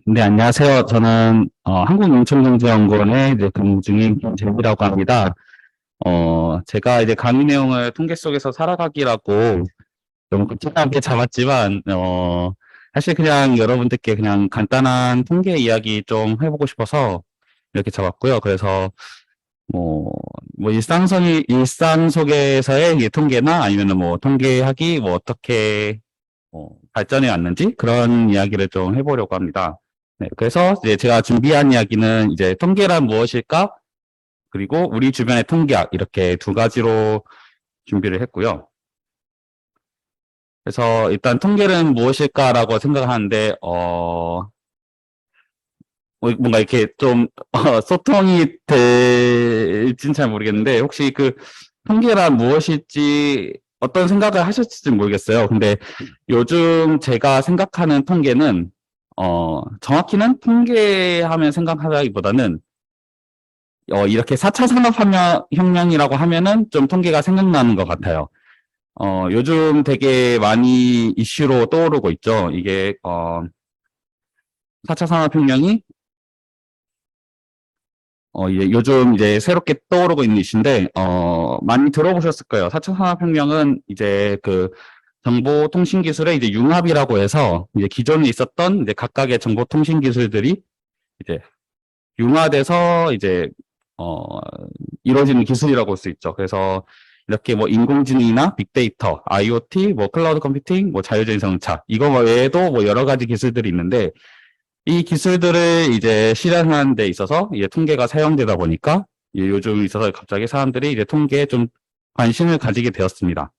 네, 안녕하세요. 저는 한국농촌경제연구원에 이제 근무 중인 김재희라고 합니다. 제가 이제 강의 내용을 통계 속에서 살아가기라고 너무 구체하게 잡았지만, 사실 그냥 여러분들께 그냥 간단한 통계 이야기 좀 해보고 싶어서 이렇게 잡았고요. 그래서 뭐, 일상 속에서의 이 통계나 아니면은 뭐 통계학이 뭐 어떻게 발전해 왔는지 그런 이야기를 좀 해보려고 합니다. 네, 그래서 이제 제가 준비한 이야기는 이제 통계란 무엇일까? 그리고 우리 주변의 통계학 이렇게 두 가지로 준비를 했고요. 그래서 일단 통계는 무엇일까라고 생각하는데 뭔가 이렇게 좀 소통이 될지는 잘 모르겠는데 혹시 그 통계란 무엇일지 어떤 생각을 하셨을지 모르겠어요. 근데 요즘 제가 생각하는 통계는 정확히는 통계하면 생각하기보다는 이렇게 4차 산업혁명이라고 하면은 좀 통계가 생각나는 것 같아요. 요즘 되게 많이 이슈로 떠오르고 있죠. 이게 4차 산업혁명이 이제 요즘 이제 새롭게 떠오르고 있는 이슈인데, 많이 들어보셨을 거예요. 4차 산업혁명은 이제 그 정보통신 기술의 이제 융합이라고 해서 이제 기존에 있었던 이제 각각의 정보통신 기술들이 이제 융화돼서 이제 어, 이루어지는 기술이라고 볼 수 있죠. 그래서 이렇게 뭐 인공지능이나 빅데이터, IoT, 뭐 클라우드 컴퓨팅, 뭐 자율주행 자동차 이거 외에도 뭐 여러 가지 기술들이 있는데 이 기술들을 이제 실현하는 데 있어서 이제 통계가 사용되다 보니까 요즘 있어서 갑자기 사람들이 이제 통계에 좀 관심을 가지게 되었습니다.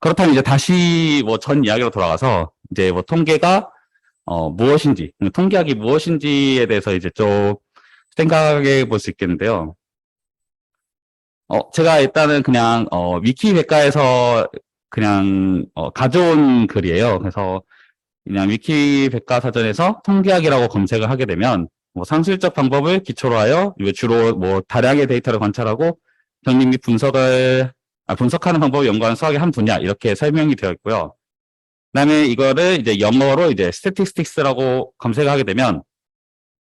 그렇다면 이제 다시 뭐 전 이야기로 돌아가서 이제 뭐 통계가 무엇인지, 통계학이 무엇인지에 대해서 이제 좀 생각해 볼 수 있겠는데요. 제가 일단은 그냥 위키백과에서 그냥 가져온 글이에요. 그래서 그냥 위키백과사전에서 통계학이라고 검색을 하게 되면 뭐 상술적 방법을 기초로 하여 주로 뭐 다량의 데이터를 관찰하고 정리 및 분석하는 방법을 연구하는 수학의 한 분야 이렇게 설명이 되어 있고요. 그다음에 이거를 이제 영어로 이제 statistics라고 검색하게 되면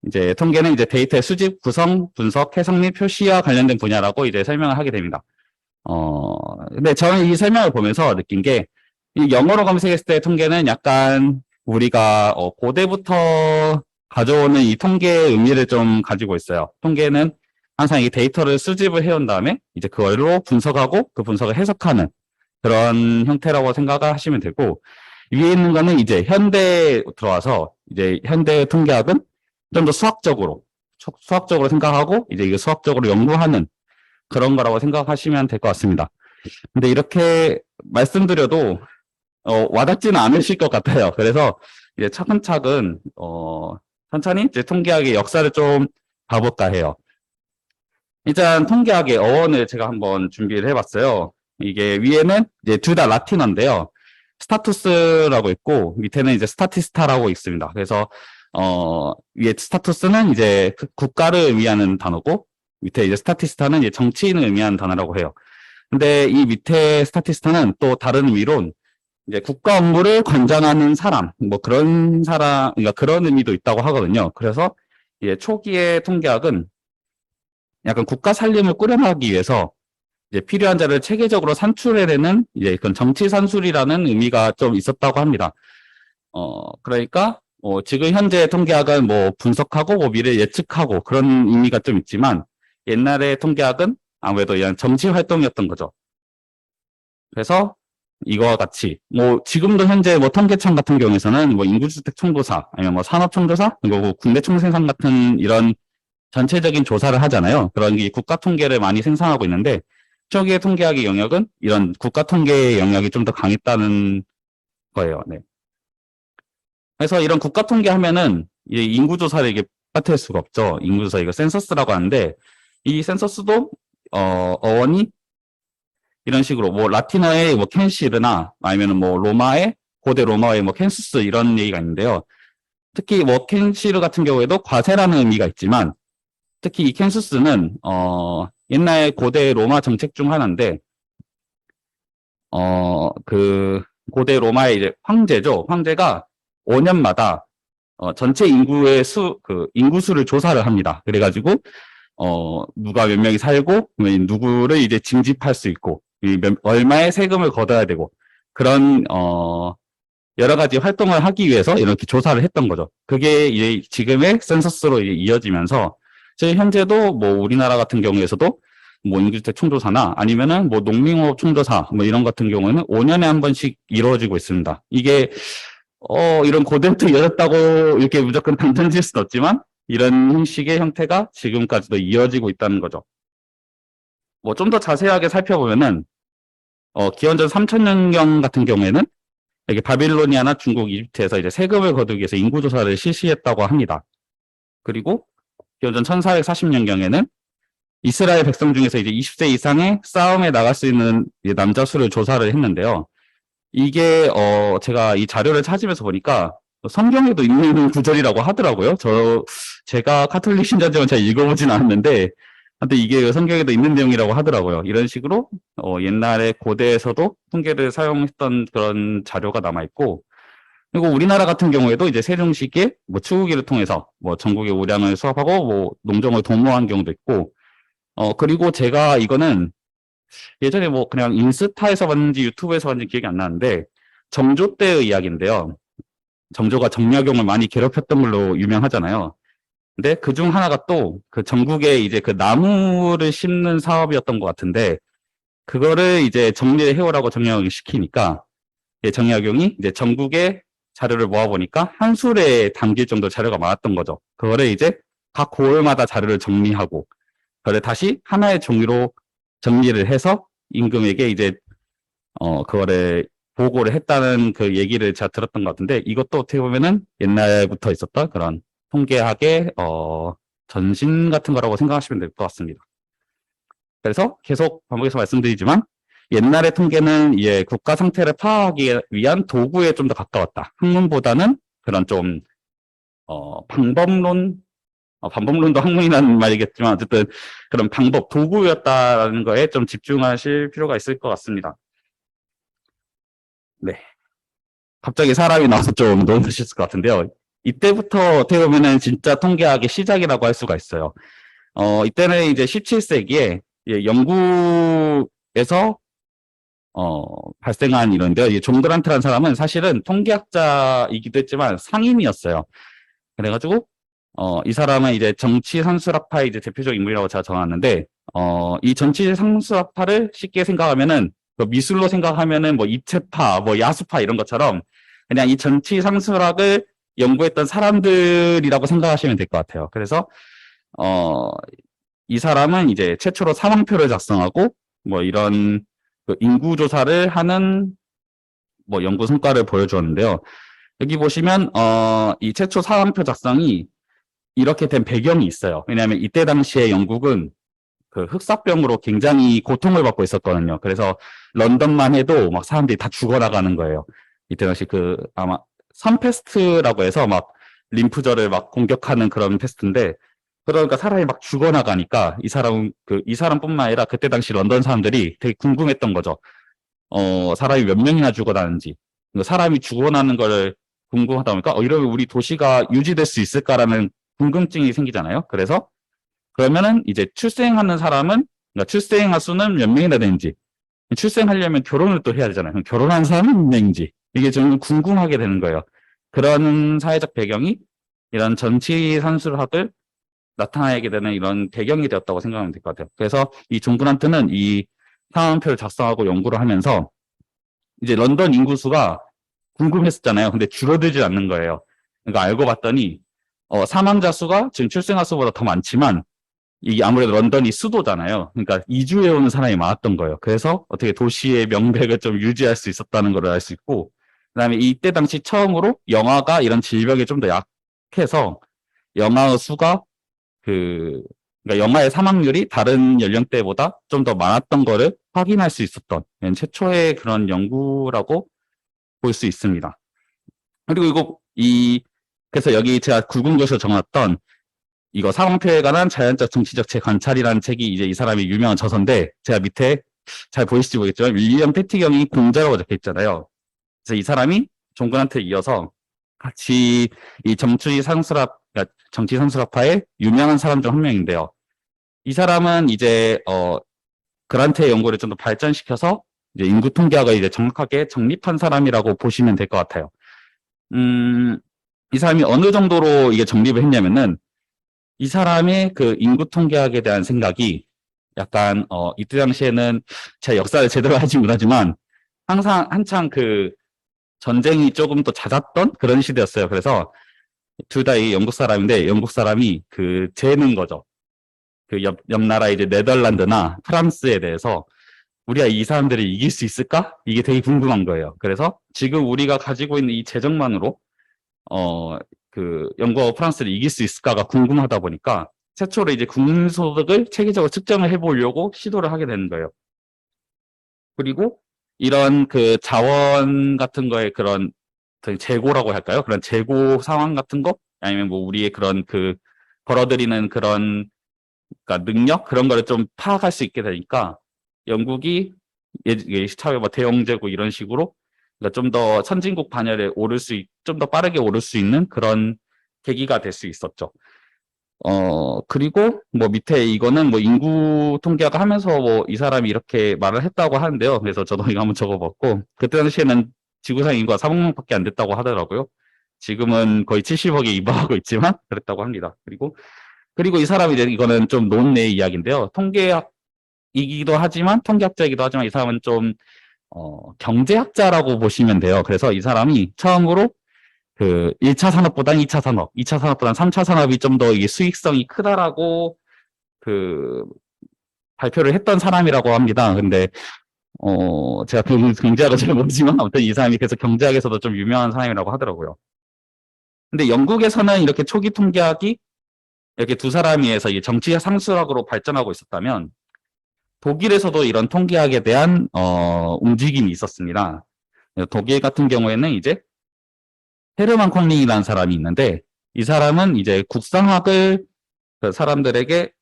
이제 통계는 이제 데이터의 수집, 구성, 분석, 해석 및 표시와 관련된 분야라고 이제 설명을 하게 됩니다. 근데 저는 이 설명을 보면서 느낀 게, 이 영어로 검색했을 때 통계는 약간 우리가 고대부터 가져오는 이 통계의 의미를 좀 가지고 있어요. 통계는 항상 이 데이터를 수집을 해온 다음에 이제 그걸로 분석하고 그 분석을 해석하는 그런 형태라고 생각을 하시면 되고, 위에 있는 거는 이제 현대에 들어와서 이제 현대 통계학은 좀 더 수학적으로 생각하고 이제 이거 수학적으로 연구하는 그런 거라고 생각하시면 될 것 같습니다. 근데 이렇게 말씀드려도 와닿지는 않으실 것 같아요. 그래서 이제 차근차근 천천히 이제 통계학의 역사를 좀 봐볼까 해요. 일단 통계학의 어원을 제가 한번 준비를 해봤어요. 이게 위에는 이제 둘 다 라틴어인데요. 스타투스라고 있고 밑에는 이제 스타티스타라고 있습니다. 그래서 위에 스타투스는 이제 그 국가를 의미하는 단어고 밑에 이제 스타티스타는 이제 정치인을 의미하는 단어라고 해요. 근데 이 밑에 스타티스타는 또 다른 의미로 이제 국가 업무를 관장하는 사람, 뭐 그런 사람, 그러니까 그런 의미도 있다고 하거든요. 그래서 이제 초기의 통계학은 약간 국가 살림을 꾸려나가기 위해서 이제 필요한 자를 체계적으로 산출해내는 이제 그런 정치 산술이라는 의미가 좀 있었다고 합니다. 그러니까 지금 현재 통계학은 뭐 분석하고 뭐 미래 예측하고 그런 의미가 좀 있지만 옛날의 통계학은 아무래도 이런 정치 활동이었던 거죠. 그래서 이거와 같이 뭐 지금도 현재 뭐 통계청 같은 경우에서는 뭐 인구주택 총조사 아니면 뭐 산업 총조사 그리고 국내 총생산 같은 이런 전체적인 조사를 하잖아요. 그런 게 국가 통계를 많이 생산하고 있는데 초기의 통계학의 영역은 이런 국가 통계의 영역이 좀 더 강했다는 거예요. 네. 그래서 이런 국가 통계 하면은 이 인구조사를 이게 빠뜨릴 수가 없죠. 인구조사 이거 센서스라고 하는데 이 센서스도 어원이 이런 식으로 뭐 라틴어의 뭐 캔시르나 아니면은 뭐 로마의 고대 로마의 뭐 캔수스 이런 얘기가 있는데요. 특히 뭐 캔시르 같은 경우에도 과세라는 의미가 있지만 특히 이 캔수스는 옛날 고대 로마 정책 중 하나인데 그 고대 로마의 이제 황제죠. 황제가 5년마다 전체 인구의 인구수를 조사를 합니다. 그래가지고 누가 몇 명이 살고 누구를 이제 징집할 수 있고 얼마의 세금을 걷어야 되고 그런 여러 가지 활동을 하기 위해서 이렇게 조사를 했던 거죠. 그게 이제 지금의 센서스로 이제 이어지면서 저희 현재도 뭐 우리나라 같은 경우에서도 뭐 인구주택 총조사나 아니면은 뭐 농림업 총조사 뭐 이런 같은 경우는 5년에 한 번씩 이루어지고 있습니다. 이게 이런 고대부터 이어졌다고 이렇게 무조건 단정지을 수는 없지만 이런 형식의 형태가 지금까지도 이어지고 있다는 거죠. 뭐 좀 더 자세하게 살펴보면은 기원전 3000년경 같은 경우에는 이게 바빌로니아나 중국, 이집트에서 이제 세금을 거두기 위해서 인구조사를 실시했다고 합니다. 그리고 기원전 1440년경에는 이스라엘 백성 중에서 이제 20세 이상의 싸움에 나갈 수 있는 남자 수를 조사를 했는데요. 이게 제가 이 자료를 찾으면서 보니까 성경에도 있는 구절이라고 하더라고요. 제가 카톨릭 신자지만 잘 읽어보진 않았는데, 근데 이게 성경에도 있는 내용이라고 하더라고요. 이런 식으로 옛날에 고대에서도 통계를 사용했던 그런 자료가 남아 있고, 그리고 우리나라 같은 경우에도 이제 세종시기에 뭐 추구기를 통해서 뭐 전국의 우량을 수합하고 뭐 농정을 도모한 경우도 있고, 그리고 제가 이거는 예전에 뭐 그냥 인스타에서 봤는지 유튜브에서 봤는지 기억이 안 나는데 정조 때의 이야기인데요. 정조가 정약용을 많이 괴롭혔던 걸로 유명하잖아요. 근데 그중 하나가 또 그 전국에 이제 그 나무를 심는 사업이었던 것 같은데 그거를 이제 정리를 해오라고 정약용이 시키니까 정약용이 이제 전국에 자료를 모아보니까 한 술에 담길 정도 자료가 많았던 거죠. 그거를 이제 각 고을마다 자료를 정리하고 그걸 다시 하나의 종이로 정리를 해서 임금에게 이제 그거를 보고를 했다는 그 얘기를 제가 들었던 것 같은데 이것도 어떻게 보면은 옛날부터 있었던 그런 통계학의 전신 같은 거라고 생각하시면 될 것 같습니다. 그래서 계속 반복해서 말씀드리지만 옛날의 통계는 이제 국가 상태를 파악하기 위한 도구에 좀 더 가까웠다. 학문보다는 그런 좀 방법론도 학문이라는 말이겠지만 어쨌든 그런 방법, 도구였다는 거에 좀 집중하실 필요가 있을 것 같습니다. 네. 갑자기 사람이 나와서 좀 놀라실 것 같은데요. 이때부터 어떻게 보면은 진짜 통계학의 시작이라고 할 수가 있어요. 이때는 이제 17세기에 영국에서 발생한 이런데요. 이 존 그란트라는 사람은 사실은 통계학자이기도 했지만 상인이었어요. 그래가지고 이 사람은 이제 정치 산술학파의 이제 대표적 인물이라고 제가 정하는데 이 정치 산술학파를 쉽게 생각하면은 미술로 생각하면은 뭐 입체파, 뭐 야수파 이런 것처럼 그냥 이 정치 산술학을 연구했던 사람들이라고 생각하시면 될 것 같아요. 그래서 이 사람은 이제 최초로 사망표를 작성하고 뭐 이런 그 인구 조사를 하는 뭐 연구 성과를 보여주었는데요. 여기 보시면 이 최초 사망표 작성이 이렇게 된 배경이 있어요. 왜냐하면 이때 당시에 영국은 그 흑사병으로 굉장히 고통을 받고 있었거든요. 그래서 런던만 해도 막 사람들이 다 죽어나가는 거예요. 이때 당시 그 아마 선페스트라고 해서 막 림프절을 막 공격하는 그런 페스트인데 그러니까 사람이 막 죽어나가니까 이 사람뿐만 아니라 그때 당시 런던 사람들이 되게 궁금했던 거죠. 사람이 몇 명이나 죽어나는지 사람이 죽어나는 걸 궁금하다 보니까 이러면 우리 도시가 유지될 수 있을까라는 궁금증이 생기잖아요. 그래서 그러면은 이제 출생하는 사람은 그러니까 출생아 수는 몇 명이나 되는지 출생하려면 결혼을 또 해야 되잖아요. 그럼 결혼한 사람은 몇 명인지 이게 좀 궁금하게 되는 거예요. 그런 사회적 배경이 이런 전치 산술학을 나타나게 되는 이런 배경이 되었다고 생각하면 될 것 같아요. 그래서 이 존 그란트는 이 상황표를 작성하고 연구를 하면서 이제 런던 인구수가 궁금했었잖아요. 근데 줄어들지 않는 거예요. 그러니까 알고 봤더니 사망자 수가 지금 출생아 수보다 더 많지만 이게 아무래도 런던이 수도잖아요. 그러니까 이주해 오는 사람이 많았던 거예요. 그래서 어떻게 도시의 명백을 좀 유지할 수 있었다는 걸 알 수 있고, 그다음에 이때 당시 처음으로 영아가 이런 질병에 좀 더 약해서 영아의 수가 그러니까 영아의 사망률이 다른 연령대보다 좀 더 많았던 거를 확인할 수 있었던 최초의 그런 연구라고 볼 수 있습니다. 그리고 그래서 여기 제가 굵은글씨로 정했던 이거 사망표에 관한 자연적 정치적 재관찰이라는 책이 이제 이 사람이 유명한 저서인데 제가 밑에 잘 보이실지 모르겠지만 윌리엄 패티경이 공자라고 적혀 있잖아요. 그래서 이 사람이 종근한테 이어서 같이 이 그러니까 정치 상술학파의 유명한 사람 중 한 명인데요. 이 사람은 이제 그란트의 연구를 좀 더 발전시켜서 이제 인구 통계학을 이제 정확하게 정립한 사람이라고 보시면 될 것 같아요. 이 사람이 어느 정도로 이게 정립을 했냐면은 이 사람의 그 인구 통계학에 대한 생각이 약간 이때 당시에는 제가 역사를 제대로 하지 못하지만 항상 한창 그 전쟁이 조금 더 잦았던 그런 시대였어요. 그래서 둘 다 이 영국 사람인데 영국 사람이 그 재는 거죠. 그 옆 나라 이제 네덜란드나 프랑스에 대해서 우리가 이 사람들을 이길 수 있을까? 이게 되게 궁금한 거예요. 그래서 지금 우리가 가지고 있는 이 재정만으로 그 영국과 프랑스를 이길 수 있을까가 궁금하다 보니까 최초로 이제 국민소득을 체계적으로 측정을 해보려고 시도를 하게 되는 거예요. 그리고 이런 그 자원 같은 거에 그런 재고라고 할까요? 그런 재고 상황 같은 거 아니면 뭐 우리의 그런 그 벌어들이는 그런 그러니까 능력 그런 거를 좀 파악할 수 있게 되니까 영국이 차후에 뭐 대영제고 이런 식으로 그러니까 좀 더 선진국 반열에 오를 좀 더 빠르게 오를 수 있는 그런 계기가 될 수 있었죠. 그리고 뭐 밑에 이거는 뭐 인구 통계학 하면서 뭐 이 사람이 이렇게 말을 했다고 하는데요. 그래서 저도 이거 한번 적어봤고, 그때 당시에는 지구상 인구가 4억 명밖에 안 됐다고 하더라고요. 지금은 거의 70억에 이바하고 있지만 그랬다고 합니다. 그리고 이 사람이 이제 이거는 좀 논리의 이야기인데요. 통계학이기도 하지만 통계학자이기도 하지만 이 사람은 좀 경제학자라고 보시면 돼요. 그래서 이 사람이 처음으로 그 1차 산업보단 2차 산업, 2차 산업보단 3차 산업이 좀 더 이게 수익성이 크다라고 그 발표를 했던 사람이라고 합니다. 근데 제가 경제학을 잘 모르지만 아무튼 이 사람이 그래서 경제학에서도 좀 유명한 사람이라고 하더라고요. 근데 영국에서는 이렇게 초기 통계학이 이렇게 두 사람이 해서 이 정치 상술학으로 발전하고 있었다면 독일에서도 이런 통계학에 대한 움직임이 있었습니다. 독일 같은 경우에는 이제 헤르만 콩링이라는 사람이 있는데 이 사람은 이제 국상학을 그 사람들에게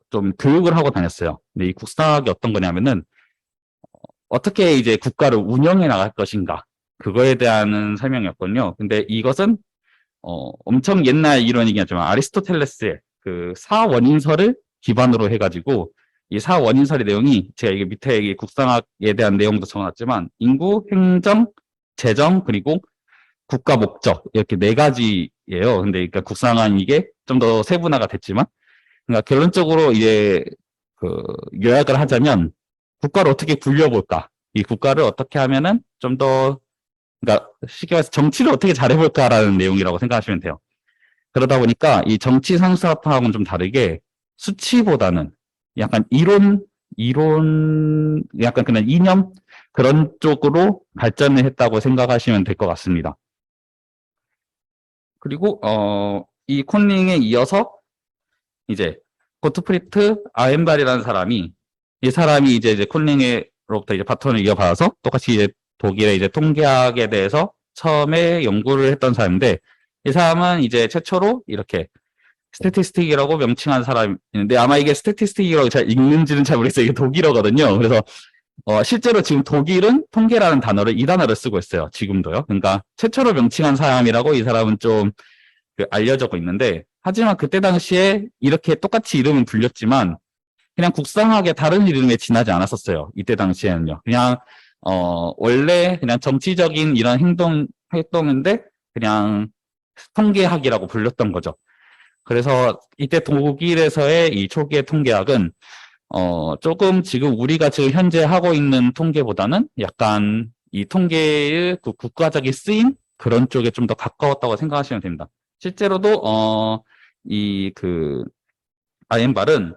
좀 교육을 하고 다녔어요. 근데 이 국상학이 어떤 거냐면은 어떻게 이제 국가를 운영해 나갈 것인가 그거에 대한 설명이었거든요. 근데 이것은 엄청 옛날 이론이긴 하지만 아리스토텔레스의 그 사원인설을 기반으로 해가지고 이 사원인설의 내용이 제가 이게 밑에 이 국상학에 대한 내용도 적어놨지만 인구, 행정, 재정 그리고 국가 목적 이렇게 네 가지예요. 근데 그러니까 국상학 이게 좀 더 세분화가 됐지만 그러니까 결론적으로 이제 그 요약을 하자면 국가를 어떻게 굴려볼까? 이 국가를 어떻게 하면은 좀 더 그러니까 쉽게 말해서 정치를 어떻게 잘해볼까라는 내용이라고 생각하시면 돼요. 그러다 보니까 이 정치 상수학파하고는 좀 다르게 수치보다는 약간 약간 그냥 이념 그런 쪽으로 발전을 했다고 생각하시면 될 것 같습니다. 그리고 이 콘링에 이어서 이제 고트프리트 아헨발이라는 사람이 이 사람이 이제 콘링으로부터 이제 바톤을 이어받아서 똑같이 이제 독일의 이제 통계학에 대해서 처음에 연구를 했던 사람인데 이 사람은 이제 최초로 이렇게 스태티스틱이라고 명칭한 사람인데 아마 이게 스태티스틱이라고 잘 읽는지는 잘 모르겠어요. 이게 독일어거든요. 그래서 실제로 지금 독일은 통계라는 단어를 이 단어를 쓰고 있어요. 지금도요. 그러니까 최초로 명칭한 사람이라고 이 사람은 좀 알려져 있는데 하지만 그때 당시에 이렇게 똑같이 이름은 불렸지만 그냥 국상학의 다른 이름에 지나지 않았었어요. 이때 당시에는요. 그냥 원래 그냥 정치적인 이런 활동인데 그냥 통계학이라고 불렸던 거죠. 그래서 이때 독일에서의 이 초기의 통계학은 조금 지금 우리가 지금 현재 하고 있는 통계보다는 약간 이 통계의 그 국가적인 쓰임 그런 쪽에 좀 더 가까웠다고 생각하시면 됩니다. 실제로도 이 그 아엠발은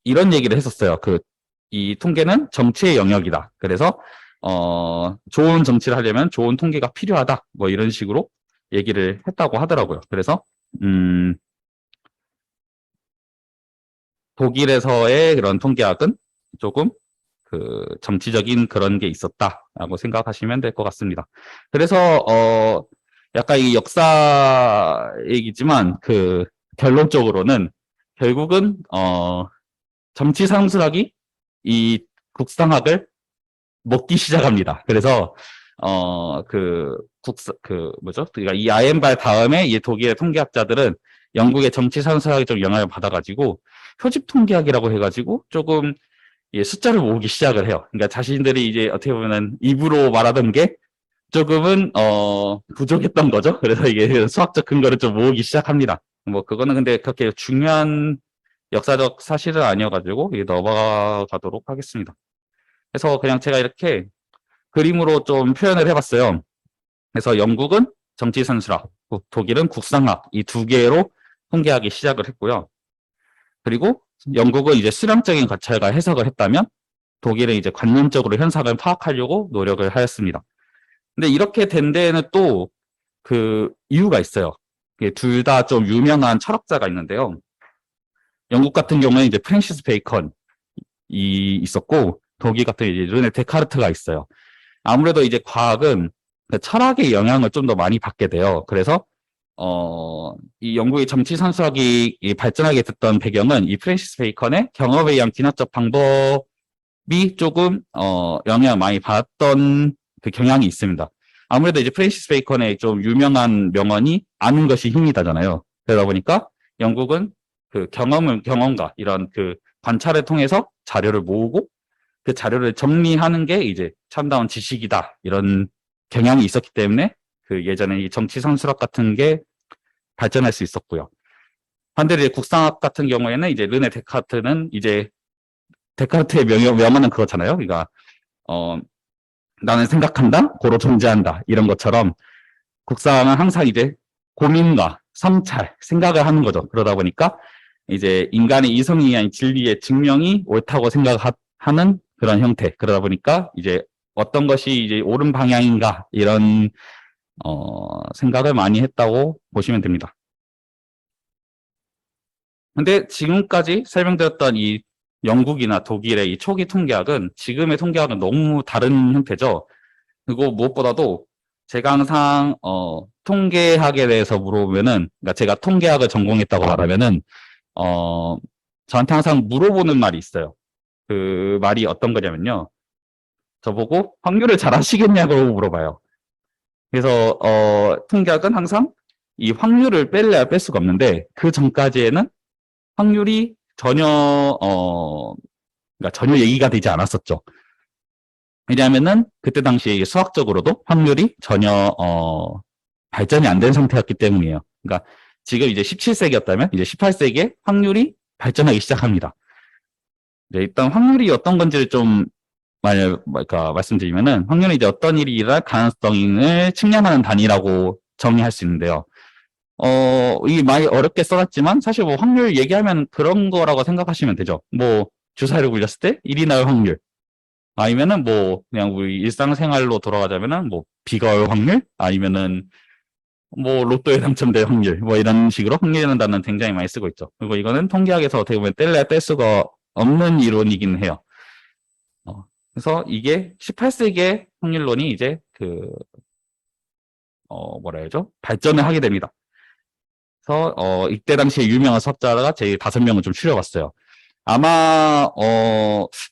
이런 얘기를 했었어요. 이 통계는 정치의 영역이다. 그래서 좋은 정치를 하려면 좋은 통계가 필요하다. 뭐 이런 식으로 얘기를 했다고 하더라고요. 그래서 독일에서의 그런 통계학은 조금 그 정치적인 그런 게 있었다라고 생각하시면 될 것 같습니다. 그래서 약간 이 역사 얘기지만 그 결론적으로는 결국은 정치 상술학이 이 국상학을 먹기 시작합니다. 그래서 뭐죠? 그러니까 이 아엔발 다음에 이 독일의 통계학자들은 영국의 정치 산술학이 좀 영향을 받아가지고 표집 통계학이라고 해가지고 조금 숫자를 모으기 시작을 해요. 그러니까 자신들이 이제 어떻게 보면은 입으로 말하던 게 조금은 부족했던 거죠. 그래서 이게 수학적 근거를 좀 모으기 시작합니다. 뭐 그거는 근데 그렇게 중요한 역사적 사실은 아니어가지고 이게 넘어가도록 하겠습니다. 그래서 그냥 제가 이렇게 그림으로 좀 표현을 해봤어요. 그래서 영국은 정치산술학, 독일은 국상학 이 두 개로 통계하기 시작을 했고요. 그리고 영국은 이제 수량적인 관찰과 해석을 했다면 독일은 이제 관념적으로 현상을 파악하려고 노력을 하였습니다. 근데 이렇게 된 데에는 또 그 이유가 있어요. 둘 다 좀 유명한 철학자가 있는데요. 영국 같은 경우는 이제 프랜시스 베이컨이 있었고 독일 같은 이제 르네 데카르트가 있어요. 아무래도 이제 과학은 철학의 영향을 좀 더 많이 받게 돼요. 그래서 이 영국의 정치 산수학이 발전하게 됐던 배경은 이 프랜시스 베이컨의 경험에 의한 기하적 방법이 조금 영향을 많이 받았던 그 경향이 있습니다. 아무래도 이제 프랜시스 베이컨의 좀 유명한 명언이 아는 것이 힘이다잖아요. 그러다 보니까 영국은 그 경험과 이런 그 관찰을 통해서 자료를 모으고 그 자료를 정리하는 게 이제 참다운 지식이다. 이런 경향이 있었기 때문에 그 예전에 이 정치 산술학 같은 게 발전할 수 있었고요. 반대로 국상학 같은 경우에는 이제 르네 데카르트는 이제 데카르트의 명언은 그렇잖아요. 그러니까 나는 생각한다, 고로 존재한다 이런 것처럼 국상은 항상 이제 고민과 성찰, 생각을 하는 거죠. 그러다 보니까 이제 인간의 이성에 의한 진리의 증명이 옳다고 생각하는 그런 형태. 그러다 보니까 이제 어떤 것이 이제 옳은 방향인가 이런 생각을 많이 했다고 보시면 됩니다. 근데 지금까지 설명드렸던 이 영국이나 독일의 이 초기 통계학은 지금의 통계학은 너무 다른 형태죠. 그리고 무엇보다도 제가 항상 통계학에 대해서 물어보면은, 그러니까 제가 통계학을 전공했다고 말하면은 저한테 항상 물어보는 말이 있어요. 그 말이 어떤 거냐면요. 저보고 확률을 잘 아시겠냐고 물어봐요. 그래서 통계학은 항상 이 확률을 뺄래야 뺄 수가 없는데 그 전까지에는 확률이 그러니까 전혀 얘기가 되지 않았었죠. 왜냐하면은 그때 당시에 수학적으로도 확률이 전혀 발전이 안 된 상태였기 때문이에요. 그러니까 지금 이제 17세기였다면 이제 18세기에 확률이 발전하기 시작합니다. 네, 일단 확률이 어떤 건지를 좀 그러니까 말씀드리면은 확률은 이제 어떤 일이 일어날 가능성을 측량하는 단위라고 정의할 수 있는데요. 이 많이 어렵게 써놨지만 사실 뭐 확률 얘기하면 그런 거라고 생각하시면 되죠. 뭐 주사를 굴렸을 때 일이 날 확률, 아니면은 뭐 그냥 우리 일상생활로 돌아가자면은 뭐 비가 올 확률, 아니면은 뭐 로또에 당첨될 확률, 뭐 이런 식으로 확률이라는 단어는 굉장히 많이 쓰고 있죠. 그리고 이거는 통계학에서 어떻게 보면 뗄래야 뗄 수가 없는 이론이긴 해요. 그래서 이게 18세기의 확률론이 이제 뭐라 해야죠? 발전을 하게 됩니다. 그래서 이때 당시에 유명한 수학자가 제 5명을 좀 추려봤어요. 아마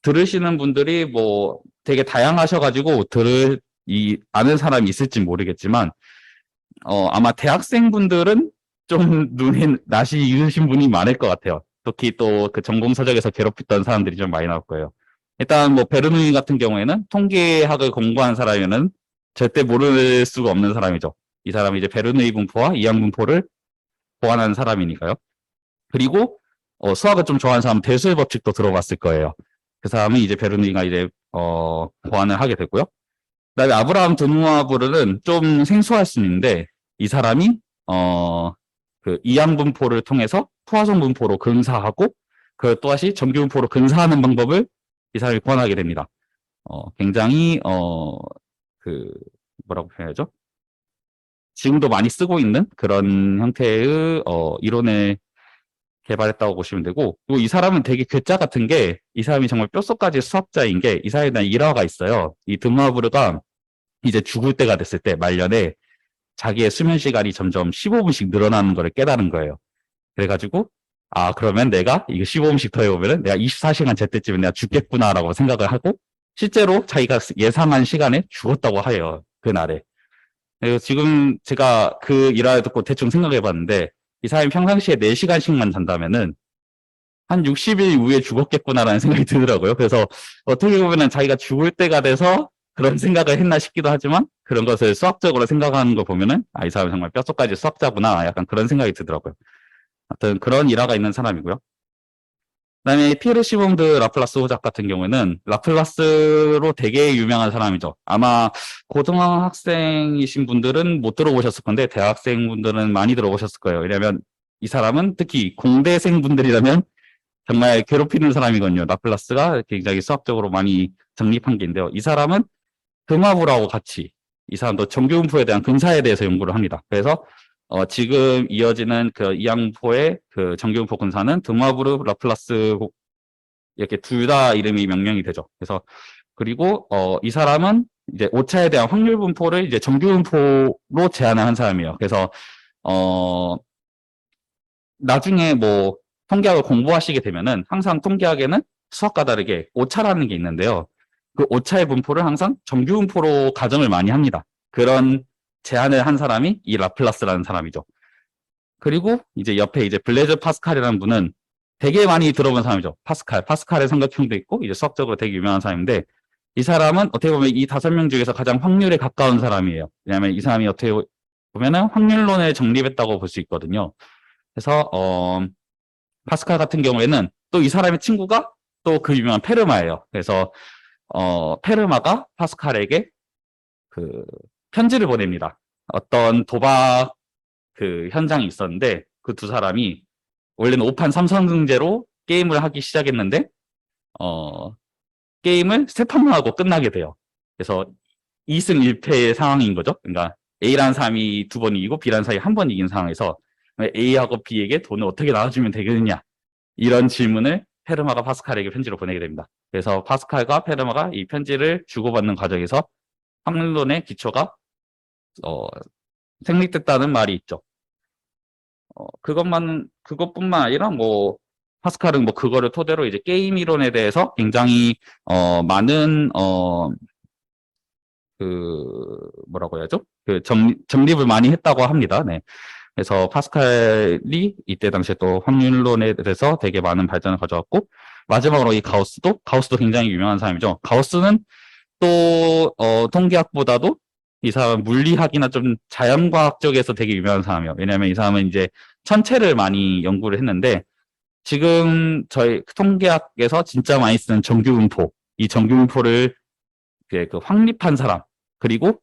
들으시는 분들이 뭐 되게 다양하셔가지고 아는 사람이 있을지 모르겠지만 아마 대학생분들은 좀 눈에 낯이 익으신 분이 많을 것 같아요. 특히 또 그 전공서적에서 괴롭혔던 사람들이 좀 많이 나올 거예요. 일단 뭐 베르누이 같은 경우에는 통계학을 공부한 사람이면 절대 모를 수가 없는 사람이죠. 이 사람이 이제 베르누이 분포와 이항 분포를 보완하는 사람이니까요. 그리고 수학을 좀 좋아하는 사람은 대수의 법칙도 들어봤을 거예요. 그 사람은 이제 베르누이가 이제 보완을 하게 되고요. 그다음에 아브라함 드누아브르는 좀 생소할 수 있는데 이 사람이 그 이항 분포를 통해서 포화송 분포로 근사하고 그 또다시 정규 분포로 근사하는 방법을 이 사람이 보완하게 됩니다. 굉장히 그 뭐라고 표현하죠? 지금도 많이 쓰고 있는 그런 형태의 이론을 개발했다고 보시면 되고, 그리고 이 사람은 되게 괴짜 같은 게, 이 사람이 정말 뼛속까지 수학자인 게, 이 사람에 대한 일화가 있어요. 이 드누아브르가 이제 죽을 때가 됐을 때 말년에 자기의 수면 시간이 점점 15분씩 늘어나는 걸 깨달은 거예요. 그래가지고 그러면 내가 이거 15분씩 더 해보면은 내가 24시간 잘 때쯤에 내가 죽겠구나라고 생각을 하고 실제로 자기가 예상한 시간에 죽었다고 해요. 그날에. 그래서 지금 제가 그 일화를 듣고 대충 생각해 봤는데, 이 사람이 평상시에 4시간씩만 잔다면은 한 60일 후에 죽었겠구나라는 생각이 들더라고요. 그래서 어떻게 보면은 자기가 죽을 때가 돼서 그런 생각을 했나 싶기도 하지만, 그런 것을 수학적으로 생각하는 거 보면은 아, 이 사람은 정말 뼛속까지 수학자구나, 약간 그런 생각이 들더라고요. 하여튼 그런 일화가 있는 사람이고요. 그다음에 피에르 시몬드 라플라스 호작 같은 경우에는 라플라스로 되게 유명한 사람이죠. 아마 고등학생이신 분들은 못 들어보셨을 건데 대학생 분들은 많이 들어보셨을 거예요. 왜냐하면 이 사람은 특히 공대생 분들이라면 정말 괴롭히는 사람이거든요. 라플라스가 굉장히 수학적으로 많이 정립한 게 있는데요. 이 사람은 금화부라고 같이, 이 사람도 정규분포에 대한 근사에 대해서 연구를 합니다. 그래서 지금 이어지는 그 이항포의 그 정규분포 근사는 드마부르 라플라스 이렇게 둘 다 이름이 명명이 되죠. 그래서 그리고 이 사람은 이제 오차에 대한 확률 분포를 이제 정규분포로 제안을 한 사람이에요. 그래서 어 나중에 뭐 통계학을 공부하시게 되면은 항상 통계학에는 수학과 다르게 오차라는 게 있는데요. 그 오차의 분포를 항상 정규분포로 가정을 많이 합니다. 그런 제안을 한 사람이 이 라플라스라는 사람이죠. 그리고 이제 옆에 이제 블레즈 파스칼이라는 분은 되게 많이 들어본 사람이죠. 파스칼의 삼각형도 있고 이제 수학적으로 되게 유명한 사람인데, 이 사람은 어떻게 보면 이 5명 중에서 가장 확률에 가까운 사람이에요. 왜냐하면 이 사람이 어떻게 보면은 확률론을 정립했다고 볼 수 있거든요. 그래서 파스칼 같은 경우에는 또 이 사람의 친구가 또 그 유명한 페르마예요. 그래서 페르마가 파스칼에게 그 편지를 보냅니다. 어떤 도박 그 현장이 있었는데 그 두 사람이 원래는 5판 3선승제로 게임을 하기 시작했는데 게임을 3판만 하고 끝나게 돼요. 그래서 2승 1패의 상황인 거죠. 그러니까 A라는 사람이 2번 이기고 B라는 사람이 1번 이긴 상황에서 A하고 B에게 돈을 어떻게 나눠주면 되겠느냐, 이런 질문을 페르마가 파스칼에게 편지로 보내게 됩니다. 그래서 파스칼과 페르마가 이 편지를 주고받는 과정에서 확률론의 기초가 생립됐다는 말이 있죠. 그것뿐만 아니라 뭐 파스칼은 뭐 그거를 토대로 이제 게임 이론에 대해서 굉장히 많은 그 뭐라고 해야죠? 그 정립을 많이 했다고 합니다. 네. 그래서 파스칼이 이때 당시에 또 확률론에 대해서 되게 많은 발전을 가져왔고, 마지막으로 이 가우스도 굉장히 유명한 사람이죠. 가우스는 또 통계학보다도 이 사람은 물리학이나 좀 자연과학 쪽에서 되게 유명한 사람이에요. 왜냐하면 이 사람은 이제 천체를 많이 연구를 했는데, 지금 저희 통계학에서 진짜 많이 쓰는 정규분포, 이 정규분포를 그 확립한 사람, 그리고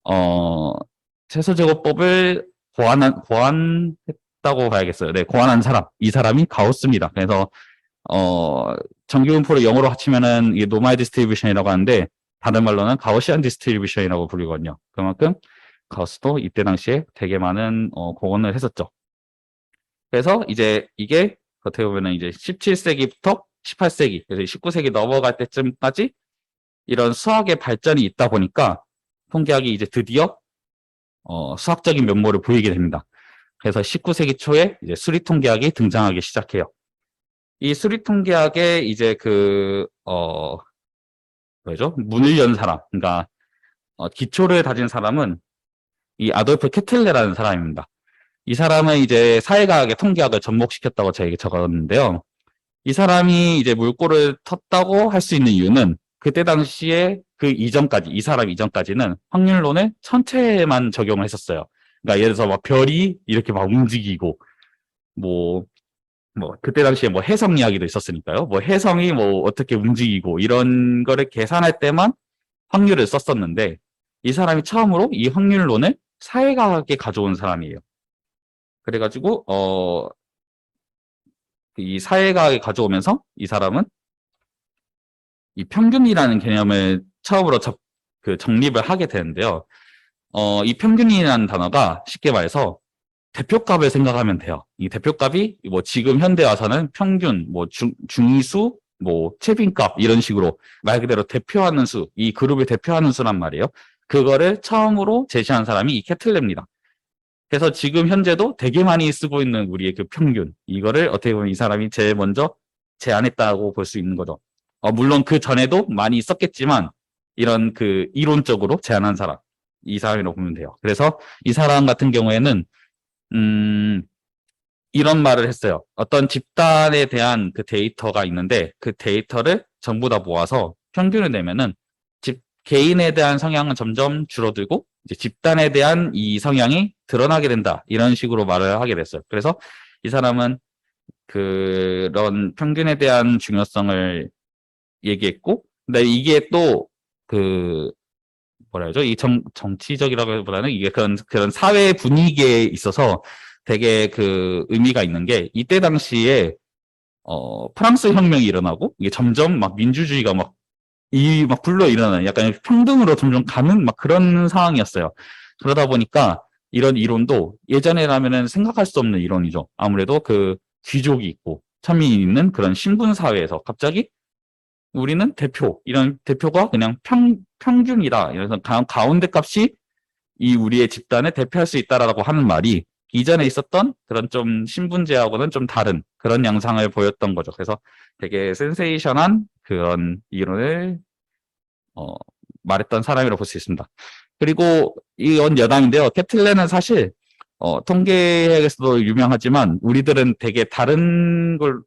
어, 채소제곱법을 고안했다고 봐야겠어요. 네, 고안한 사람, 이 사람이 가우스입니다. 그래서 정규분포를 영어로 합치면은 이게 노멀 디스트리뷰션이라고 하는데, 다른 말로는 가우시안 디스트리뷰션이라고 부르거든요. 그만큼 가우스도 이때 당시에 되게 많은 공헌을 했었죠. 그래서 이제 이게 어떻게 보면은 이제 17세기부터 18세기, 그래서 19세기 넘어갈 때쯤까지 이런 수학의 발전이 있다 보니까 통계학이 이제 드디어 수학적인 면모를 보이게 됩니다. 그래서 19세기 초에 이제 수리통계학이 등장하기 시작해요. 이 수리통계학의 이제 뭐죠? 문을 연 사람, 그러니까 기초를 다진 사람은 이 아돌프 케틀레라는 사람입니다. 이 사람은 이제 사회과학의 통계학을 접목시켰다고 저에게 적었는데요. 이 사람이 이제 물꼬를 텄다고 할 수 있는 이유는 그때 당시에 이 사람 이전까지는 확률론을 천체에만 적용을 했었어요. 그러니까 예를 들어서 막 별이 이렇게 막 움직이고, 뭐, 그때 당시에 뭐 해성 이야기도 있었으니까요. 뭐 해성이 뭐 어떻게 움직이고 이런 거를 계산할 때만 확률을 썼었는데, 이 사람이 처음으로 이 확률론을 사회과학에 가져온 사람이에요. 그래가지고, 이 사회과학에 가져오면서 이 사람은 이 평균이라는 개념을 처음으로 정립을 하게 되는데요. 이 평균이라는 단어가 쉽게 말해서 대표값을 생각하면 돼요. 이 대표값이 뭐 지금 현대 와서는 평균, 뭐 중위수, 뭐 최빈값 이런 식으로 말 그대로 대표하는 수, 이 그룹을 대표하는 수란 말이에요. 그거를 처음으로 제시한 사람이 이 케틀레입니다. 그래서 지금 현재도 되게 많이 쓰고 있는 우리의 그 평균, 이거를 어떻게 보면 이 사람이 제일 먼저 제안했다고 볼 수 있는 거죠. 물론 그 전에도 많이 있었겠지만, 이런 그 이론적으로 제안한 사람, 이 사람이라고 보면 돼요. 그래서 이 사람 같은 경우에는, 음, 이런 말을 했어요. 어떤 집단에 대한 그 데이터가 있는데, 그 데이터를 전부 다 모아서 평균을 내면은, 개인에 대한 성향은 점점 줄어들고, 이제 집단에 대한 이 성향이 드러나게 된다. 이런 식으로 말을 하게 됐어요. 그래서 이 사람은 그런 평균에 대한 중요성을 얘기했고, 근데 이게 또 그 뭐라 하죠? 이 정치적이라기보다는 이게 그런 사회 분위기에 있어서 되게 그 의미가 있는 게, 이때 당시에 프랑스 혁명이 일어나고 이게 점점 막 민주주의가 막 불러 일어나는, 약간 평등으로 점점 가는 막 그런 상황이었어요. 그러다 보니까 이런 이론도 예전에라면은 생각할 수 없는 이론이죠. 아무래도 그 귀족이 있고 천민이 있는 그런 신분 사회에서 갑자기 우리는 이런 대표가 그냥 평균이다. 그래서 가운데 값이 이 우리의 집단을 대표할 수 있다라고 하는 말이 이전에 있었던 그런 좀 신분제하고는 좀 다른 그런 양상을 보였던 거죠. 그래서 되게 센세이션한 그런 이론을 어, 말했던 사람이라고 볼 수 있습니다. 그리고 이건 여담인데요. 케틀레는 사실 통계학에서도 유명하지만 우리들은 되게 다른 거를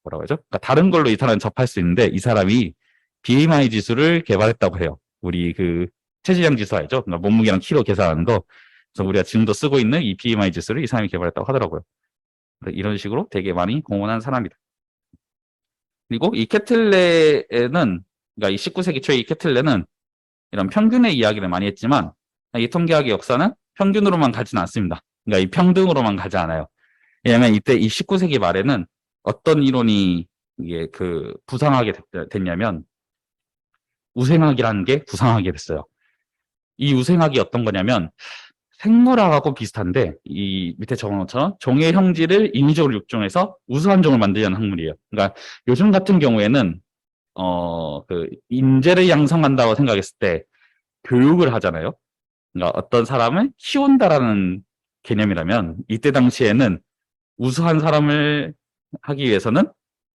뭐라고 하죠? 그러니까 다른 걸로 이 사람은 접할 수 있는데, 이 사람이 BMI 지수를 개발했다고 해요. 우리 그 체지방 지수 알죠? 그러니까 몸무게랑 키로 계산하는 거. 그래서 우리가 지금도 쓰고 있는 이 BMI 지수를 이 사람이 개발했다고 하더라고요. 이런 식으로 되게 많이 공헌한 사람이다. 그리고 이 케틀레는, 그러니까 이 19세기 초에 이 케틀레는 이런 평균의 이야기를 많이 했지만, 이 통계학의 역사는 평균으로만 가지는 않습니다. 그러니까 이 평등으로만 가지 않아요. 왜냐면 이때 이 19세기 말에는 어떤 이론이 이게 그 부상하게 됐냐면, 우생학이라는 게 부상하게 됐어요. 이 우생학이 어떤 거냐면, 생물학하고 비슷한데 이 밑에 적은 것처럼 종의 형질을 인위적으로 육종해서 우수한 종을 만들려는 학문이에요. 그러니까 요즘 같은 경우에는 그 인재를 양성한다고 생각했을 때 교육을 하잖아요. 그러니까 어떤 사람을 키운다라는 개념이라면, 이때 당시에는 우수한 사람을 하기 위해서는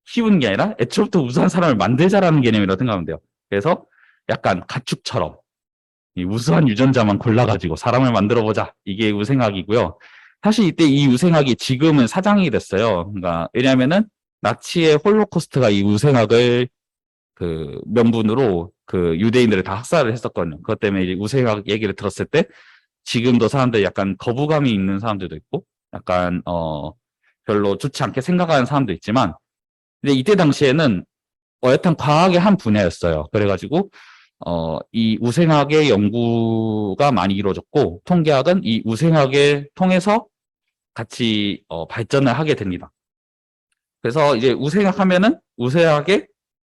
키우는 게 아니라 애초부터 우수한 사람을 만들자라는 개념이라고 생각하면 돼요. 그래서 약간 가축처럼 이 우수한 유전자만 골라가지고 사람을 만들어보자. 이게 우생학이고요. 사실 이때 이 우생학이 지금은 사장이 됐어요. 그러니까 왜냐하면은 나치의 홀로코스트가 이 우생학을 그 명분으로 그 유대인들을 다 학살을 했었거든요. 그것 때문에 이제 우생학 얘기를 들었을 때 지금도 사람들 약간 거부감이 있는 사람들도 있고, 약간 별로 좋지 않게 생각하는 사람도 있지만, 근데 이때 당시에는 여튼 과학의 한 분야였어요. 그래가지고 이 우생학의 연구가 많이 이루어졌고, 통계학은 이 우생학을 통해서 같이 발전을 하게 됩니다. 그래서 이제 우생학 하면은 우생학의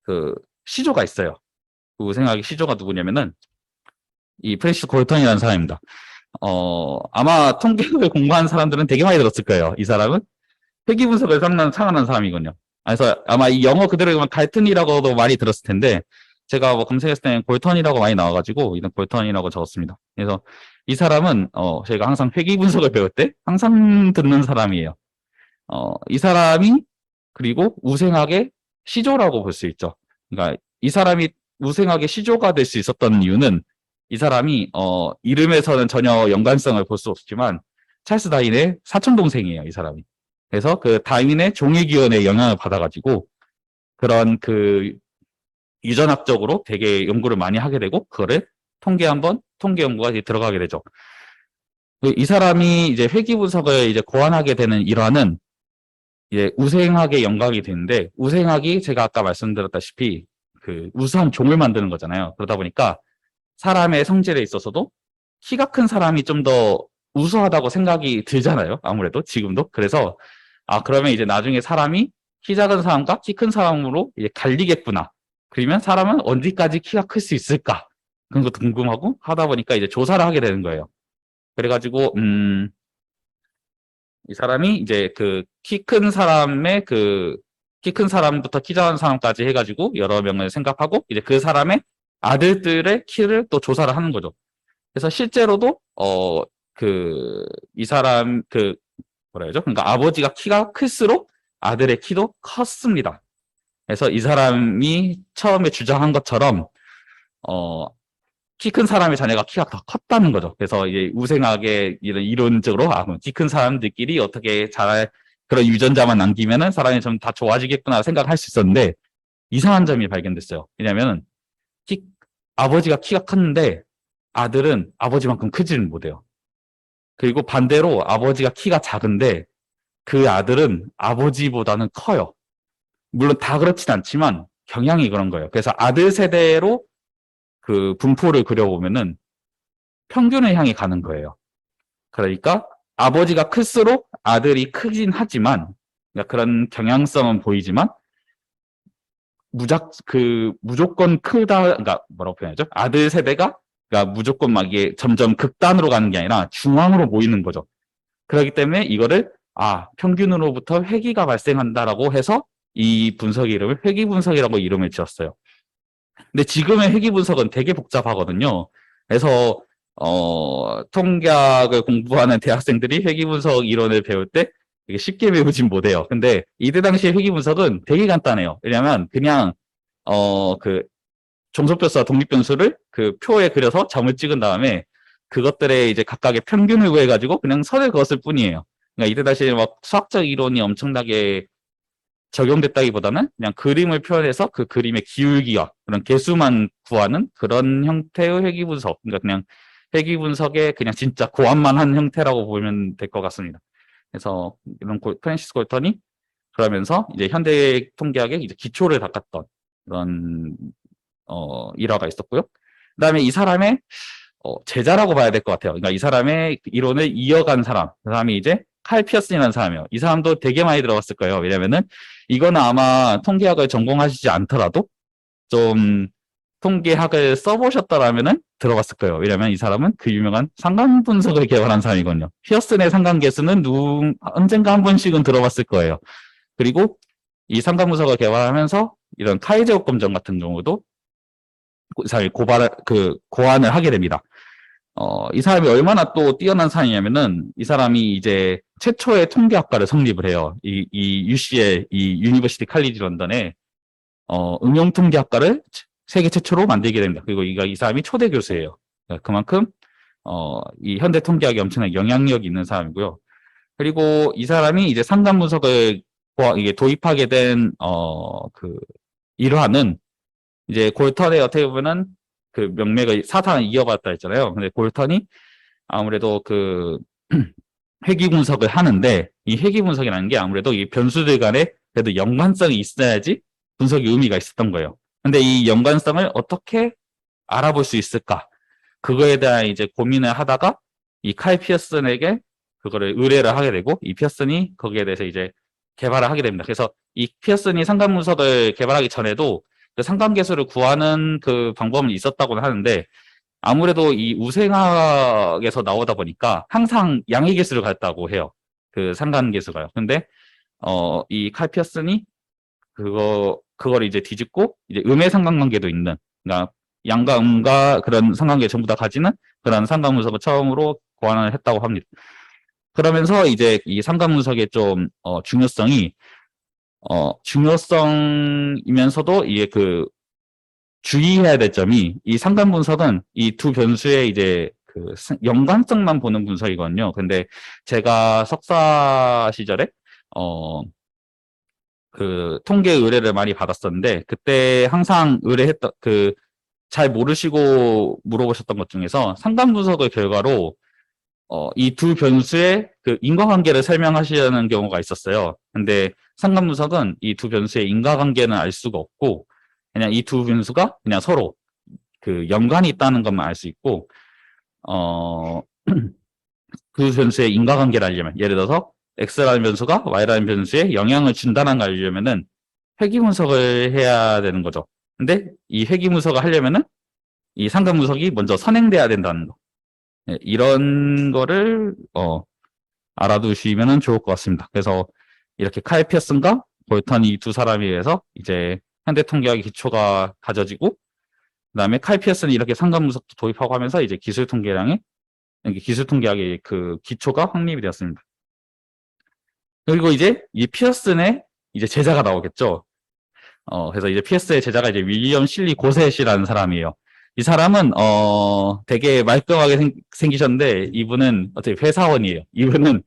그 시조가 있어요. 그 우생학의 시조가 누구냐면은 이 프랜시스 콜턴이라는 사람입니다. 아마 통계학을 공부한 사람들은 되게 많이 들었을 거예요. 이 사람은 회귀 분석을 창안한 사람이거든요. 그래서 아마 이 영어 그대로 읽으면 갈튼이라고도 많이 들었을 텐데, 제가 뭐 검색했을 때는 골턴이라고 많이 나와가지고 이런 골턴이라고 적었습니다. 그래서 이 사람은 저희가 항상 회귀 분석을 배울 때 항상 듣는 사람이에요. 이 사람이 그리고 우생학의 시조라고 볼 수 있죠. 그러니까 이 사람이 우생학의 시조가 될 수 있었던 이유는, 이 사람이 이름에서는 전혀 연관성을 볼 수 없지만 찰스 다윈의 사촌 동생이에요. 이 사람이. 그래서 그 다윈의 종의기원의 영향을 받아가지고 그런 그 유전학적으로 되게 연구를 많이 하게 되고, 그거를 통계 연구가 들어가게 되죠. 이 사람이 이제 회귀 분석을 이제 고안하게 되는 일환은 이제 우생학의 영각이 되는데, 우생학이 제가 아까 말씀드렸다시피 그 우수한 종을 만드는 거잖아요. 그러다 보니까 사람의 성질에 있어서도 키가 큰 사람이 좀 더 우수하다고 생각이 들잖아요. 아무래도 지금도. 그래서 그러면 이제 나중에 사람이 키 작은 사람과 키 큰 사람으로 이제 갈리겠구나. 그러면 사람은 언제까지 키가 클 수 있을까? 그런 것도 궁금하고 하다 보니까 이제 조사를 하게 되는 거예요. 그래가지고 이 사람이 이제 그 키 큰 사람의 키 큰 사람부터 키 작은 사람까지 해가지고 여러 명을 생각하고 이제 그 사람의 아들들의 키를 또 조사를 하는 거죠. 그래서 실제로도 이 사람 뭐라 해야죠? 그러니까 아버지가 키가 클수록 아들의 키도 컸습니다. 그래서 이 사람이 처음에 주장한 것처럼 키 큰 사람의 자녀가 키가 더 컸다는 거죠. 그래서 이제 우생학의 이런 이론적으로 키 큰 사람들끼리 어떻게 잘 그런 유전자만 남기면은 사람이 좀 다 좋아지겠구나 생각할 수 있었는데 이상한 점이 발견됐어요. 왜냐하면 키, 아버지가 키가 컸는데 아들은 아버지만큼 크지는 못해요. 그리고 반대로 아버지가 키가 작은데 그 아들은 아버지보다는 커요. 물론 다 그렇진 않지만 경향이 그런 거예요. 그래서 아들 세대로 그 분포를 그려보면은 평균을 향해 가는 거예요. 그러니까 아버지가 클수록 아들이 크긴 하지만 그러니까 그런 경향성은 보이지만 무조건 크다, 그러니까 뭐라고 표현하죠? 아들 세대가 그러니까 무조건 막 이게 점점 극단으로 가는 게 아니라 중앙으로 모이는 거죠. 그렇기 때문에 이거를 평균으로부터 회귀가 발생한다라고 해서 이 분석 이름을 회귀 분석이라고 이름을 지었어요. 근데 지금의 회귀 분석은 되게 복잡하거든요. 그래서 통계학을 공부하는 대학생들이 회귀 분석 이론을 배울 때 되게 쉽게 배우진 못해요. 근데 이때 당시의 회귀 분석은 되게 간단해요. 왜냐하면 그냥 그 종속변수와 독립변수를 그 표에 그려서 점을 찍은 다음에 그것들의 이제 각각의 평균을 구해가지고 그냥 선을 그었을 뿐이에요. 그러니까 이때 당시에 막 수학적 이론이 엄청나게 적용됐다기보다는 그냥 그림을 표현해서 그 그림의 기울기와 그런 개수만 구하는 그런 형태의 회귀 분석. 그러니까 그냥 회귀 분석의 그냥 진짜 고안만 한 형태라고 보면 될 것 같습니다. 그래서 이런 프랜시스 골턴이 그러면서 이제 현대 통계학의 이제 기초를 닦았던 그런 일화가 있었고요. 그다음에 이 사람의 제자라고 봐야 될 것 같아요. 그러니까 이 사람의 이론을 이어간 사람, 그 사람이 이제 칼 피어슨이라는 사람이에요. 이 사람도 되게 많이 들어봤을 거예요. 왜냐면은 이거는 아마 통계학을 전공하시지 않더라도 좀 통계학을 써보셨더라면은 들어봤을 거예요. 왜냐면 이 사람은 그 유명한 상관 분석을 개발한 사람이거든요. 피어슨의 상관계수는 언젠가 한 번씩은 들어봤을 거예요. 그리고 이 상관 분석을 개발하면서 이런 카이제곱 검정 같은 경우도 고안을 하게 됩니다. 이 사람이 얼마나 또 뛰어난 사람이냐면은 이 사람이 이제 최초의 통계학과를 성립을 해요. 이 UCL, 이 유니버시티 칼리지 런던에 응용 통계학과를 세계 최초로 만들게 됩니다. 그리고 이 사람이 초대 교수예요. 그만큼 이 현대 통계학에 엄청난 영향력이 있는 사람이고요. 그리고 이 사람이 이제 상관 분석을 이게 도입하게 된 그 일화는 이제 골턴의 어떻게 보면은 그 명맥의 사상을 이어갔다 했잖아요. 근데 골턴이 아무래도 그 회귀 분석을 하는데 이 회귀 분석이라는 게 아무래도 이 변수들 간에 그래도 연관성이 있어야지 분석의 의미가 있었던 거예요. 근데 이 연관성을 어떻게 알아볼 수 있을까? 그거에 대한 이제 고민을 하다가 이 칼 피어슨에게 그거를 의뢰를 하게 되고 이 피어슨이 거기에 대해서 이제 개발을 하게 됩니다. 그래서 이 피어슨이 상관 분석을 개발하기 전에도 그 상관계수를 구하는 그 방법은 있었다고는 하는데 아무래도 이 우생학에서 나오다 보니까 항상 양의계수를 갖다고 해요. 그 상관계수가요. 근데 이 칼 피어슨이 그걸 이제 뒤집고 이제 음의 상관관계도 있는 그러니까 양과 음과 그런 상관계 전부 다 가지는 그런 상관분석을 처음으로 고안을 했다고 합니다. 그러면서 이제 이 상관분석의 좀 중요성이면서도 이게 그 주의해야 될 점이 이 상관 분석은 이 두 변수의 이제 그 연관성만 보는 분석이거든요. 근데 제가 석사 시절에 그 통계 의뢰를 많이 받았었는데 그때 항상 의뢰했던 그 잘 모르시고 물어보셨던 것 중에서 상관 분석의 결과로 이 두 변수의 그 인과관계를 설명하시는 경우가 있었어요. 근데 상관 분석은 이 두 변수의 인과관계는 알 수가 없고 그냥 이 두 변수가 그냥 서로 그 연관이 있다는 것만 알 수 있고 어, 그 변수의 인과관계를 알려면 예를 들어서 x라는 변수가 y라는 변수에 영향을 준다는 걸 알려면은 회귀 분석을 해야 되는 거죠. 근데 이 회귀 분석을 하려면은 이 상관 분석이 먼저 선행돼야 된다는 거. 예, 이런 거를 알아두시면 좋을 것 같습니다. 그래서 이렇게 칼 피어슨과 볼턴 이 두 사람에 의해서 이제 현대 통계학의 기초가 다져지고 그다음에 칼 피어슨이 이렇게 상관 분석도 도입하고 하면서 이제 기술 통계학의 그 기초가 확립이 되었습니다. 그리고 이제 이 피어슨의 이제 제자가 나오겠죠. 그래서 이제 피어스의 제자가 이제 윌리엄 실리 고셋이라는 사람이에요. 이 사람은, 되게 말끔하게 생기셨는데, 이분은 어떻게 회사원이에요. 이분은,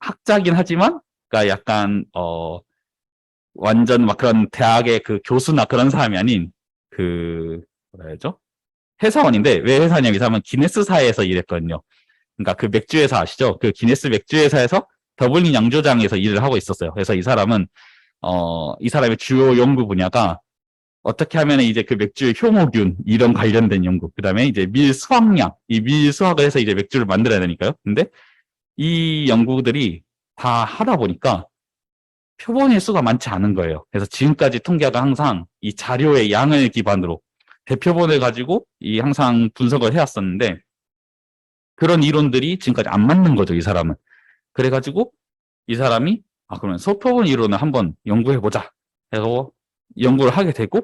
학자긴 하지만, 그러니까 약간, 완전 막 그런 대학의 그 교수나 그런 사람이 아닌, 뭐라 해야죠? 회사원인데, 왜 회사냐면 이 사람은 기네스사에서 일했거든요. 그러니까 그 맥주회사 아시죠? 그 기네스 맥주회사에서 더블린 양조장에서 일을 하고 있었어요. 그래서 이 사람은, 이 사람의 주요 연구 분야가 어떻게 하면 이제 그 맥주의 효모균, 이런 관련된 연구. 그 다음에 이제 밀수확량, 이 밀수확을 해서 이제 맥주를 만들어야 되니까요. 근데 이 연구들이 다 하다 보니까 표본의 수가 많지 않은 거예요. 그래서 지금까지 통계가 항상 이 자료의 양을 기반으로 대표본을 가지고 이 항상 분석을 해왔었는데 그런 이론들이 지금까지 안 맞는 거죠, 이 사람은. 그래가지고 이 사람이 그러면 소표본 이론을 한번 연구해보자 해서 연구를 하게 되고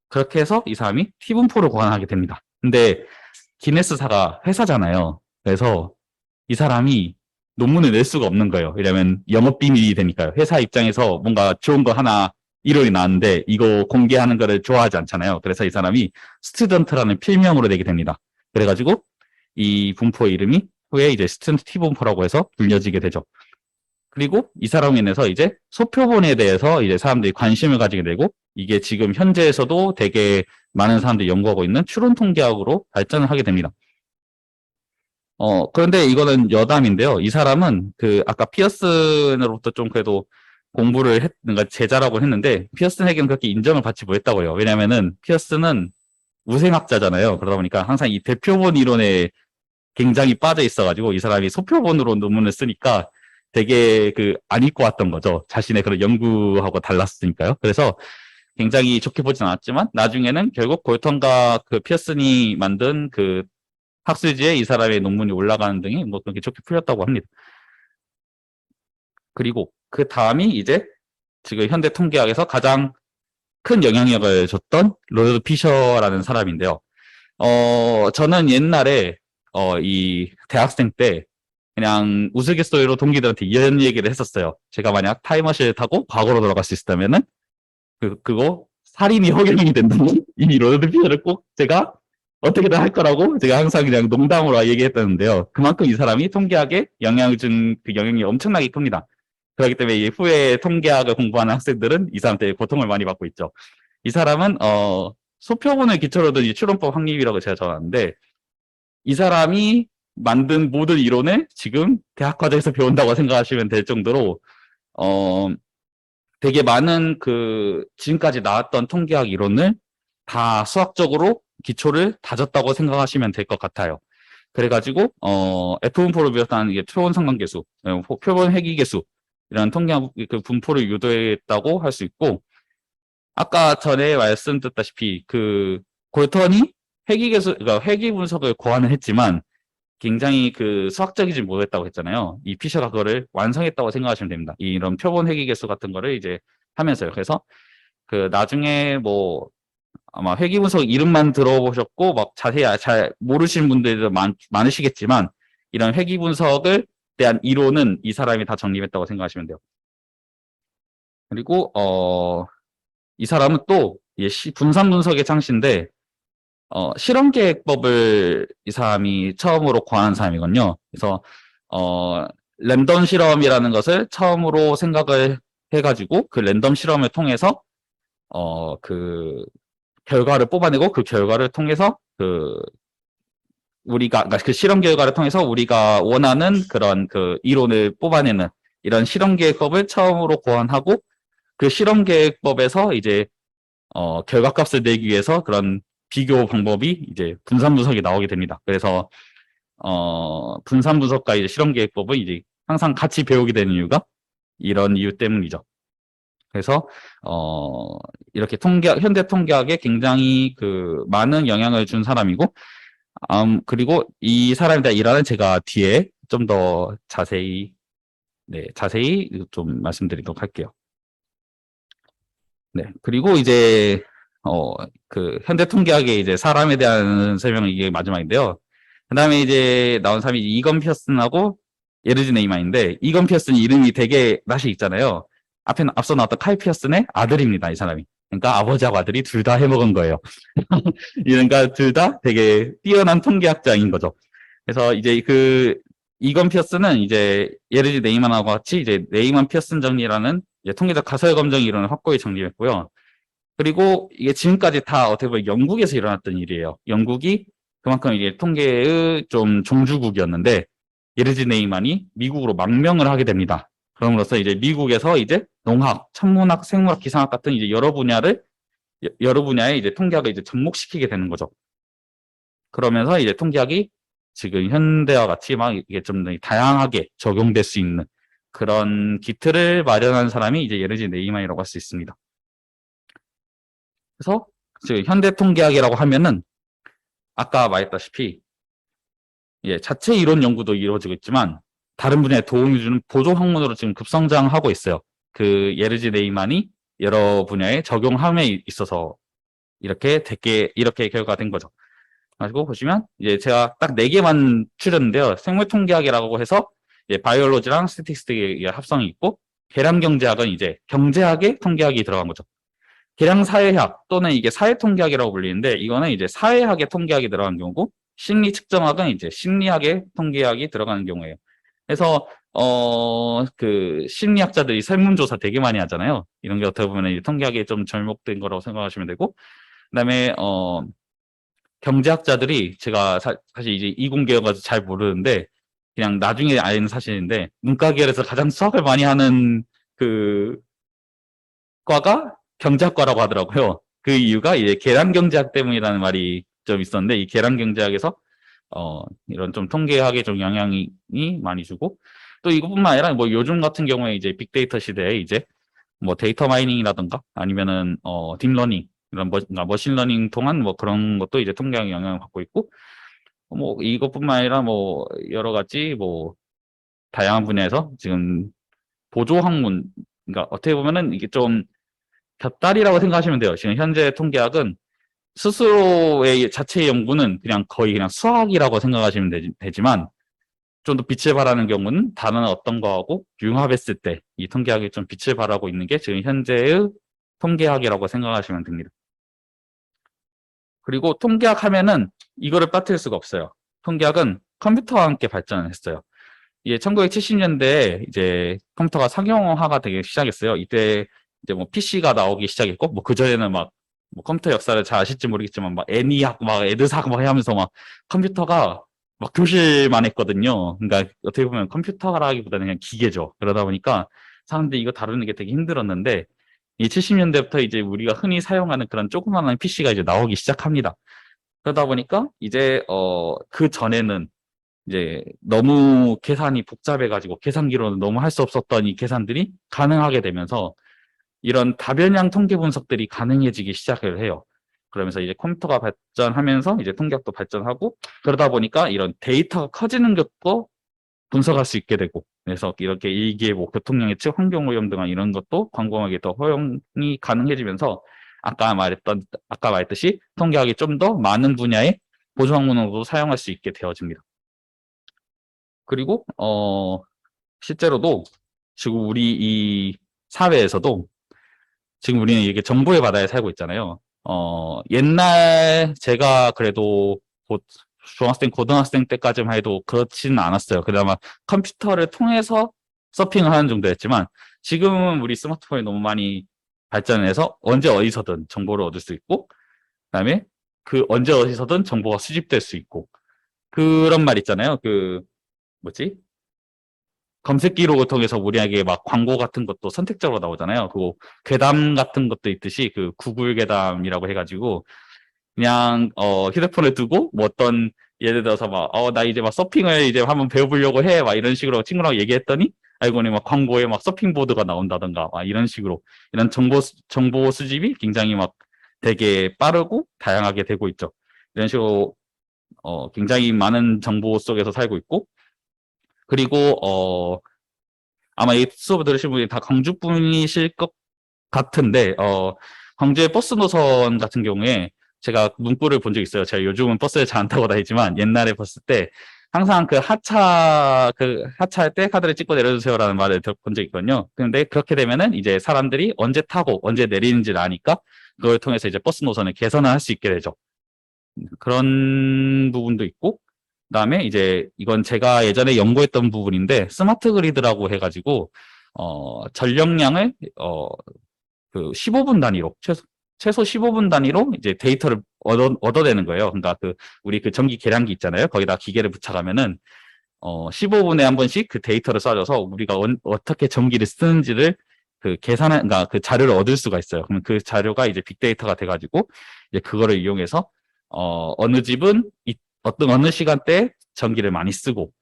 그렇게 해서 이 사람이 T분포를 고안하게 됩니다. 근데 기네스사가 회사잖아요. 그래서 이 사람이 논문을 낼 수가 없는 거예요. 왜냐면 영업 비밀이 되니까요. 회사 입장에서 뭔가 좋은 거 하나 이론이 나왔는데 이거 공개하는 거를 좋아하지 않잖아요. 그래서 이 사람이 스튜던트라는 필명으로 내게 됩니다. 그래가지고 이 분포의 이름이 후에 이제 스튜던트 T분포라고 해서 불려지게 되죠. 그리고 이 사람으로 인해서 이제 소표본에 대해서 이제 사람들이 관심을 가지게 되고 이게 지금 현재에서도 되게 많은 사람들이 연구하고 있는 추론 통계학으로 발전을 하게 됩니다. 그런데 이거는 여담인데요. 이 사람은 아까 피어슨으로부터 좀 그래도 공부를 그러니까 제자라고 했는데, 피어슨에게는 그렇게 인정을 받지 못했다고요. 왜냐면은, 피어슨은 우생학자잖아요. 그러다 보니까 항상 이 대표본 이론에 굉장히 빠져 있어가지고, 이 사람이 소표본으로 논문을 쓰니까 되게 안 읽고 왔던 거죠. 자신의 그런 연구하고 달랐으니까요. 그래서 굉장히 좋게 보진 않았지만, 나중에는 결국 볼턴과 피어슨이 만든 학술지에 이 사람의 논문이 올라가는 등이 뭐 그렇게 좋게 풀렸다고 합니다. 그리고 그 다음이 이제 지금 현대 통계학에서 가장 큰 영향력을 줬던 로드 피셔라는 사람인데요. 저는 옛날에 이 대학생 때 그냥 우스갯소리로 동기들한테 이런 얘기를 했었어요. 제가 만약 타임머신을 타고 과거로 돌아갈 수 있다면은 그거 살인이 허용이 된다는 이 로드 피셔를 꼭 제가 어떻게든 할 거라고 제가 항상 그냥 농담으로 얘기했었는데요. 그만큼 이 사람이 통계학에 영향을 준 영향이 엄청나게 큽니다. 그렇기 때문에 후에 통계학을 공부하는 학생들은 이 사람 때문에 고통을 많이 받고 있죠. 이 사람은 소표본을 기초로 둔 추론법 확립이라고 제가 적었는데 이 사람이 만든 모든 이론을 지금 대학 과정에서 배운다고 생각하시면 될 정도로 되게 많은 지금까지 나왔던 통계학 이론을 다 수학적으로 기초를 다졌다고 생각하시면 될 것 같아요. 그래가지고 F분포를 비롯한 이게 표본 상관계수, 표본 회귀계수 이런 통계학 분포를 유도했다고 할 수 있고 아까 전에 말씀드렸다시피 골턴이 회귀계수, 그러니까 회귀 분석을 고안을 했지만 굉장히 수학적이지 못했다고 했잖아요. 이 피셔가 그거를 완성했다고 생각하시면 됩니다. 이런 표본 회귀계수 같은 거를 이제 하면서요. 그래서 나중에 뭐 아마 회귀분석 이름만 들어보셨고 막 자세히 잘 모르시는 분들도 많으시겠지만 이런 회귀분석을 대한 이론은 이 사람이 다 정립했다고 생각하시면 돼요. 그리고 이 사람은 또 분산 분석의 창시인데 실험계획법을 이 사람이 처음으로 고안한 사람이거든요. 그래서 랜덤 실험이라는 것을 처음으로 생각을 해가지고 그 랜덤 실험을 통해서 결과를 뽑아내고 그 결과를 통해서 그러니까 그 실험 결과를 통해서 우리가 원하는 그런 이론을 뽑아내는 이런 실험 계획법을 처음으로 고안하고 그 실험 계획법에서 이제 결과값을 내기 위해서 그런 비교 방법이 이제 분산 분석이 나오게 됩니다. 그래서 분산 분석과 이제 실험 계획법은 이제 항상 같이 배우게 되는 이유가 이런 이유 때문이죠. 그래서 이렇게 현대 통계학에 굉장히 많은 영향을 준 사람이고 그리고 이 사람에 대한 일화는 제가 뒤에 좀 더 자세히 좀 말씀드리도록 할게요. 네. 그리고 이제 현대 통계학의 이제 사람에 대한 설명은 이게 마지막인데요. 그다음에 이제 나온 사람이 이건 피어슨하고 예르지 네이만인데 이건 피어슨 이름이 되게 낯이 있잖아요. 앞서 나왔던 카이 피어슨의 아들입니다, 이 사람이. 그러니까 아버지하고 아들이 둘 다 해먹은 거예요. 그러니까 둘 다 되게 뛰어난 통계학자인 거죠. 그래서 이제 이건 피어스는 이제 예르지 네이만하고 같이 이제 네이만 피어슨 정리라는 이제 통계적 가설 검정 이론을 확고히 정리했고요. 그리고 이게 지금까지 다 어떻게 보면 영국에서 일어났던 일이에요. 영국이 그만큼 이게 통계의 좀 종주국이었는데 예르지 네이만이 미국으로 망명을 하게 됩니다. 그럼으로써 이제 미국에서 이제 농학, 천문학, 생물학, 기상학 같은 이제 여러 분야의 이제 통계학을 이제 접목시키게 되는 거죠. 그러면서 이제 통계학이 지금 현대와 같이 막 이게 좀 다양하게 적용될 수 있는 그런 기틀을 마련한 사람이 이제 예르지 네이만이라고 할 수 있습니다. 그래서 지금 현대 통계학이라고 하면은 아까 말했다시피 자체 이론 연구도 이루어지고 있지만 다른 분야에 도움을 주는 보조 학문으로 지금 급성장하고 있어요. 그 예르지 네이만이 여러 분야에 적용함에 있어서 이렇게 결과가 된 거죠. 가지고 보시면 이제 제가 딱 4개만 추렸는데요. 생물통계학이라고 해서 이제 바이올로지랑 스태티스틱의 합성이 있고 계량경제학은 이제 경제학에 통계학이 들어간 거죠. 계량사회학 또는 이게 사회통계학이라고 불리는데 이거는 이제 사회학의 통계학이 들어간 경우고 심리측정학은 이제 심리학의 통계학이 들어가는 경우예요. 그래서 그 심리학자들이 설문조사 되게 많이 하잖아요. 이런 게 어떻게 보면 이제 통계학에 좀 접목된 거라고 생각하시면 되고 그다음에 경제학자들이 제가 사실 이제 이공계여가지고 잘 모르는데 그냥 나중에 아는 사실인데 문과계열에서 가장 수학을 많이 하는 그 과가 경제학과라고 하더라고요. 그 이유가 이제 계량경제학 때문이라는 말이 좀 있었는데 이 계량경제학에서 이런 좀 통계학에 좀 영향이 많이 주고 또 이것뿐만 아니라 뭐 요즘 같은 경우에 이제 빅데이터 시대에 이제 뭐 데이터 마이닝이라든가 아니면은 딥러닝 이런 머신러닝 통한 뭐 그런 것도 이제 통계학에 영향을 받고 있고 뭐 이것뿐만 아니라 뭐 여러 가지 뭐 다양한 분야에서 지금 보조 학문 그러니까 어떻게 보면은 이게 좀 곁다리라고 생각하시면 돼요. 지금 현재 통계학은 스스로의 자체 연구는 그냥 거의 그냥 수학이라고 생각하시면 되지만 좀 더 빛을 발하는 경우는 다른 어떤 거하고 융합했을 때 이 통계학이 좀 빛을 발하고 있는 게 지금 현재의 통계학이라고 생각하시면 됩니다. 그리고 통계학 하면은 이거를 빠뜨릴 수가 없어요. 통계학은 컴퓨터와 함께 발전을 했어요. 이게 1970년대에 이제 컴퓨터가 상용화가 되기 시작했어요. 이때 이제 뭐 PC가 나오기 시작했고, 뭐 그전에는 막, 뭐 컴퓨터 역사를 잘 아실지 모르겠지만, 막 애니학, 막 애드사학 막 하면서 막 컴퓨터가 막 교실만 했거든요. 그러니까 어떻게 보면 컴퓨터라기보다는 그냥 기계죠. 그러다 보니까 사람들이 이거 다루는 게 되게 힘들었는데, 이 70년대부터 이제 우리가 흔히 사용하는 그런 조그마한 PC가 이제 나오기 시작합니다. 그러다 보니까 이제 그 전에는 이제 너무 계산이 복잡해가지고 계산기로는 너무 할 수 없었던 이 계산들이 가능하게 되면서 이런 다변형 통계 분석들이 가능해지기 시작을 해요. 그러면서 이제 컴퓨터가 발전하면서 이제 통계학도 발전하고 그러다 보니까 이런 데이터가 커지는 것도 분석할 수 있게 되고 그래서 이렇게 이게 뭐 교통량 예측, 환경오염 등 이런 것도 광범하게 더 허용이 가능해지면서 아까 말했듯이 통계학이 좀 더 많은 분야의 보조학문으로도 사용할 수 있게 되어집니다. 그리고 실제로도 지금 우리 이 사회에서도 지금 우리는 이게 정보의 바다에 살고 있잖아요. 옛날 제가 그래도 중학생, 고등학생 때까지만 해도 그렇지는 않았어요. 그나마 컴퓨터를 통해서 서핑을 하는 정도였지만 지금은 우리 스마트폰이 너무 많이 발전해서 언제 어디서든 정보를 얻을 수 있고 그다음에 그 언제 어디서든 정보가 수집될 수 있고 그런 말 있잖아요. 그 뭐지? 검색기록을 통해서 우리에게 막 광고 같은 것도 선택적으로 나오잖아요. 그리고 괴담 같은 것도 있듯이 그 구글 괴담이라고 해가지고 그냥 휴대폰을 두고 뭐 어떤 예를 들어서 막 나 이제 막 서핑을 이제 한번 배워보려고 해 막 이런 식으로 친구랑 얘기했더니 알고 보니 막 광고에 막 서핑 보드가 나온다던가 막 이런 식으로 이런 정보 수집이 굉장히 막 되게 빠르고 다양하게 되고 있죠. 이런 식으로 굉장히 많은 정보 속에서 살고 있고 그리고 아마 이 수업 들으신 분이 다 광주 분이실 것 같은데 광주의 버스 노선 같은 경우에 제가 문구를 본 적 있어요. 제가 요즘은 버스를 잘 안 타고 다니지만 옛날에 봤을 때 항상 그 하차할 때 카드를 찍고 내려주세요라는 말을 들어본 적이 있거든요. 근데 그렇게 되면은 이제 사람들이 언제 타고 언제 내리는지를 아니까 그걸 통해서 이제 버스 노선을 개선을 할 수 있게 되죠. 그런 부분도 있고, 그다음에 이제 이건 제가 예전에 연구했던 부분인데 스마트 그리드라고 해가지고 전력량을 그 15분 단위로 최소 15분 단위로 이제 데이터를 얻어내는 거예요. 그러니까 우리 그 전기 계량기 있잖아요. 거기다 기계를 붙여가면은 15분에 한 번씩 그 데이터를 쏴줘서 우리가 어떻게 전기를 쓰는지를 그러니까 그 자료를 얻을 수가 있어요. 그러면 그 자료가 이제 빅데이터가 돼가지고 이제 그거를 이용해서 어느 집은 어느 시간대에 전기를 많이 쓰고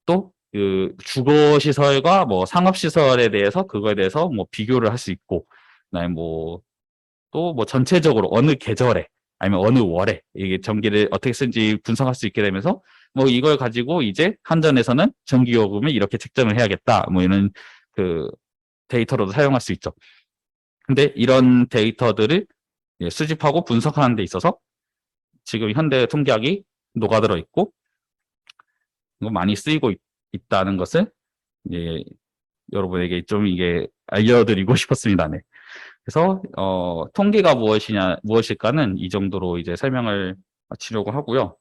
또 그 주거 시설과 뭐 상업 시설에 대해서 그거에 대해서 뭐 비교를 할 수 있고, 그다음에 뭐 또 뭐 전체적으로 어느 계절에 아니면 어느 월에 이게 전기를 어떻게 쓰는지 분석할 수 있게 되면서 뭐 이걸 가지고 이제 한전에서는 전기요금을 이렇게 책정을 해야겠다 뭐 이런 그 데이터로도 사용할 수 있죠. 근데 이런 데이터들을 수집하고 분석하는 데 있어서 지금 현대 통계학이 녹아들어 있고 많이 쓰이고 있다는 것을 이제 여러분에게 좀 이게 알려드리고 싶었습니다. 네. 그래서 통계가 무엇일까는 이 정도로 이제 설명을 마치려고 하고요.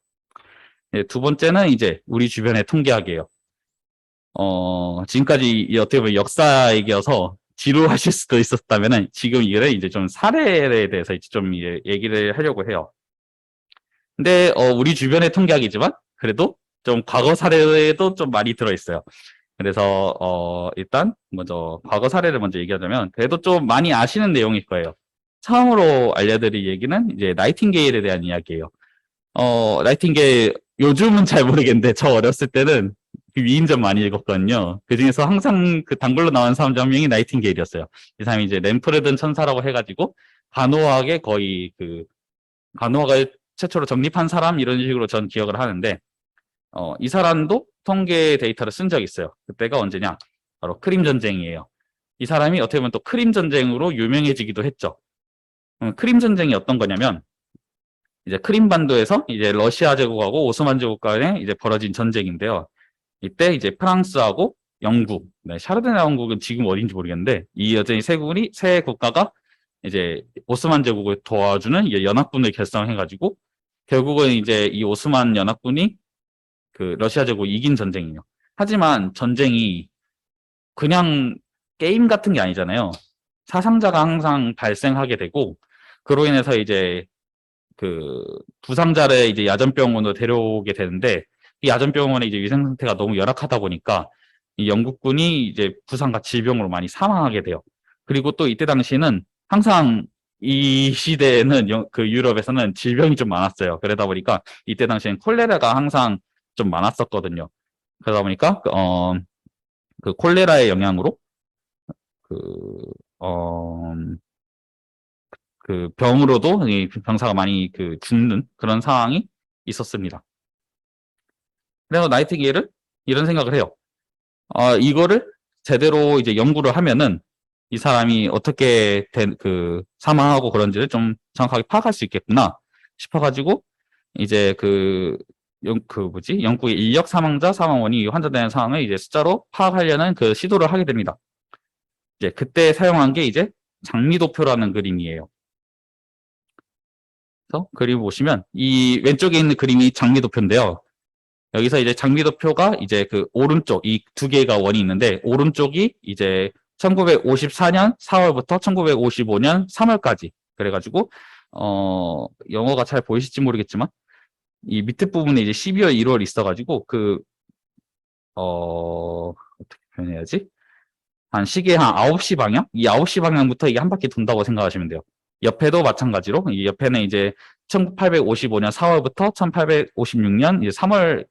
네, 두 번째는 이제 우리 주변의 통계학이에요. 지금까지 어떻게 보면 역사 얘기여서 지루하실 수도 있었다면은 지금 이거를 이제 좀 사례에 대해서 이제 좀 얘기를 하려고 해요. 근데 우리 주변의 통계학이지만 그래도 좀 과거 사례도 좀 많이 들어있어요. 그래서 일단 먼저 과거 사례를 먼저 얘기하자면 그래도 좀 많이 아시는 내용일 거예요. 처음으로 알려드릴 얘기는 이제 나이팅게일에 대한 이야기예요. 나이팅게일 요즘은 잘 모르겠는데 저 어렸을 때는 그 위인전 많이 읽었거든요. 그 중에서 항상 그 단글로 나온 사람 중 한 명이 나이팅게일이었어요. 이 사람이 이제 램프를 든 천사라고 해가지고 간호학의 거의 간호학을 최초로 정립한 사람 이런 식으로 전 기억을 하는데 이 사람도 통계 데이터를 쓴 적이 있어요. 그때가 언제냐? 바로 크림 전쟁이에요. 이 사람이 어떻게 보면 또 크림 전쟁으로 유명해지기도 했죠. 크림 전쟁이 어떤 거냐면 이제 크림 반도에서 이제 러시아 제국하고 오스만 제국 간에 이제 벌어진 전쟁인데요. 이때 이제 프랑스하고 영국, 네, 샤르데나 왕국은 지금 어딘지 모르겠는데 이 여전히 세 국가가 이제 오스만 제국을 도와주는 연합군을 결성해가지고 결국은 이제 이 오스만 연합군이 그 러시아 제국 이긴 전쟁이에요. 하지만 전쟁이 그냥 게임 같은 게 아니잖아요. 사상자가 항상 발생하게 되고 그로 인해서 이제 그 부상자를 이제 야전병원으로 데려오게 되는데 이 야전병원의 이제 위생 상태가 너무 열악하다 보니까 이 영국군이 이제 부상과 질병으로 많이 사망하게 돼요. 그리고 또 이때 당시에는 항상 이 시대에는 그 유럽에서는 질병이 좀 많았어요. 그러다 보니까 이때 당시엔 콜레라가 항상 좀 많았었거든요. 그러다 보니까 그 콜레라의 영향으로 그, 어, 그 병으로도 이 병사가 많이 죽는 그런 상황이 있었습니다. 그래서 나이팅게일은 이런 생각을 해요. 이거를 제대로 이제 연구를 하면은 이 사람이 어떻게 사망하고 그런지를 좀 정확하게 파악할 수 있겠구나 싶어가지고 이제 영국의 인력 사망자 사망원이 환자되는 상황을 이제 숫자로 파악하려는 그 시도를 하게 됩니다. 이제 그때 사용한 게 이제 장미도표라는 그림이에요. 그래서 그림 보시면 이 왼쪽에 있는 그림이 장미도표인데요. 여기서 이제 장미도표가 이제 그 오른쪽 이 두 개가 원이 있는데 오른쪽이 이제 1954년 4월부터 1955년 3월까지 그래가지고 영어가 잘 보이실지 모르겠지만 이 밑에 부분에 이제 12월 1월 있어가지고 어떻게 표현해야지? 한 시계 한 9시 방향? 이 9시 방향부터 이게 한 바퀴 돈다고 생각하시면 돼요. 옆에도 마찬가지로 이 옆에는 이제 1855년 4월부터 1856년 이제 3월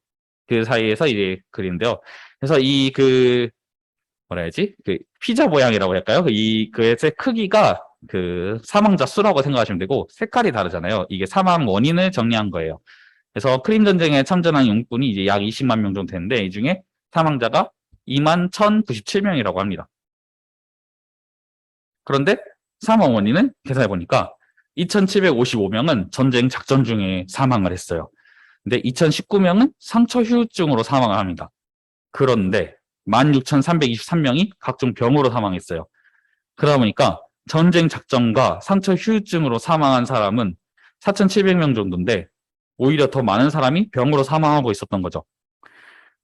그 사이에서 이제 그리는데요. 그래서 뭐라 해야지? 피자 모양이라고 할까요? 그의 크기가 사망자 수라고 생각하시면 되고 색깔이 다르잖아요. 이게 사망 원인을 정리한 거예요. 그래서 크림 전쟁에 참전한 영국군이 이제 약 20만 명 정도 되는데 이 중에 사망자가 2만 1,097명이라고 합니다. 그런데 사망 원인은 계산해 보니까 2,755명은 전쟁 작전 중에 사망을 했어요. 근데 2019명은 상처 후유증으로 사망을 합니다. 그런데 16,323명이 각종 병으로 사망했어요. 그러다 보니까 전쟁 작전과 상처 후유증으로 사망한 사람은 4,700명 정도인데 오히려 더 많은 사람이 병으로 사망하고 있었던 거죠.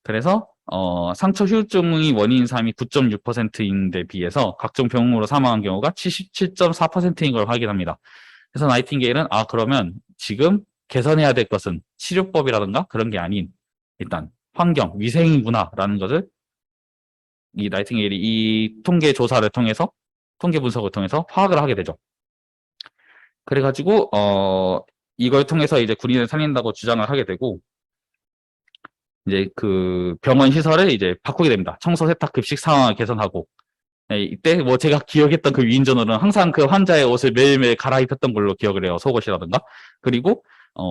그래서 상처 후유증이 원인인 사람이 9.6%인 데 비해서 각종 병으로 사망한 경우가 77.4%인 걸 확인합니다. 그래서 나이팅게일은 그러면 지금 개선해야 될 것은 치료법이라든가 그런 게 아닌 일단 환경, 위생이구나라는 것을 이 나이팅게일이 이 통계 조사를 통해서 통계 분석을 통해서 파악을 하게 되죠. 그래가지고 이걸 통해서 이제 군인을 살린다고 주장을 하게 되고 이제 그 병원 시설을 이제 바꾸게 됩니다. 청소, 세탁, 급식 상황을 개선하고 네, 이때 뭐 제가 기억했던 그 위인전으로는 항상 그 환자의 옷을 매일매일 갈아입혔던 걸로 기억을 해요. 속옷이라든가. 그리고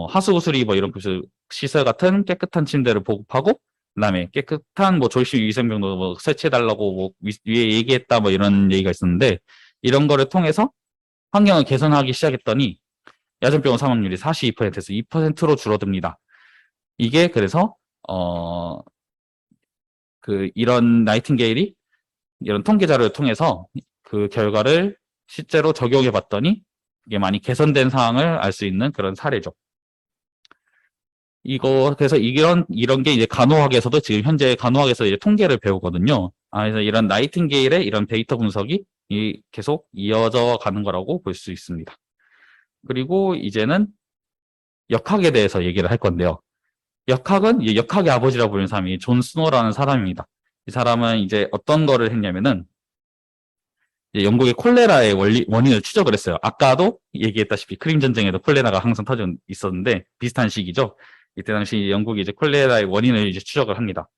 하수구수리 뭐 이런 시설 같은 깨끗한 침대를 보급하고 그다음에 깨끗한 뭐 조식 위생병도 뭐 설치해달라고 뭐 위에 얘기했다 뭐 이런 얘기가 있었는데 이런 거를 통해서 환경을 개선하기 시작했더니 야전병원 사망률이 42%에서 2%로 줄어듭니다. 이게 그래서 이런 나이팅게일이 이런 통계 자료를 통해서 그 결과를 실제로 적용해 봤더니 이게 많이 개선된 상황을 알 수 있는 그런 사례죠. 그래서 이런 게 이제 간호학에서도 지금 현재 간호학에서 이제 통계를 배우거든요. 그래서 이런 나이팅게일의 이런 데이터 분석이 계속 이어져 가는 거라고 볼 수 있습니다. 그리고 이제는 역학에 대해서 얘기를 할 건데요. 역학은 역학의 아버지라고 불리는 사람이 존 스노라는 사람입니다. 이 사람은 이제 어떤 거를 했냐면은 영국의 콜레라의 원인을 추적을 했어요. 아까도 얘기했다시피 크림 전쟁에도 콜레라가 항상 터져 있었는데 비슷한 시기죠. 이때 당시 영국이 이제 콜레라의 원인을 이제 추적을 합니다.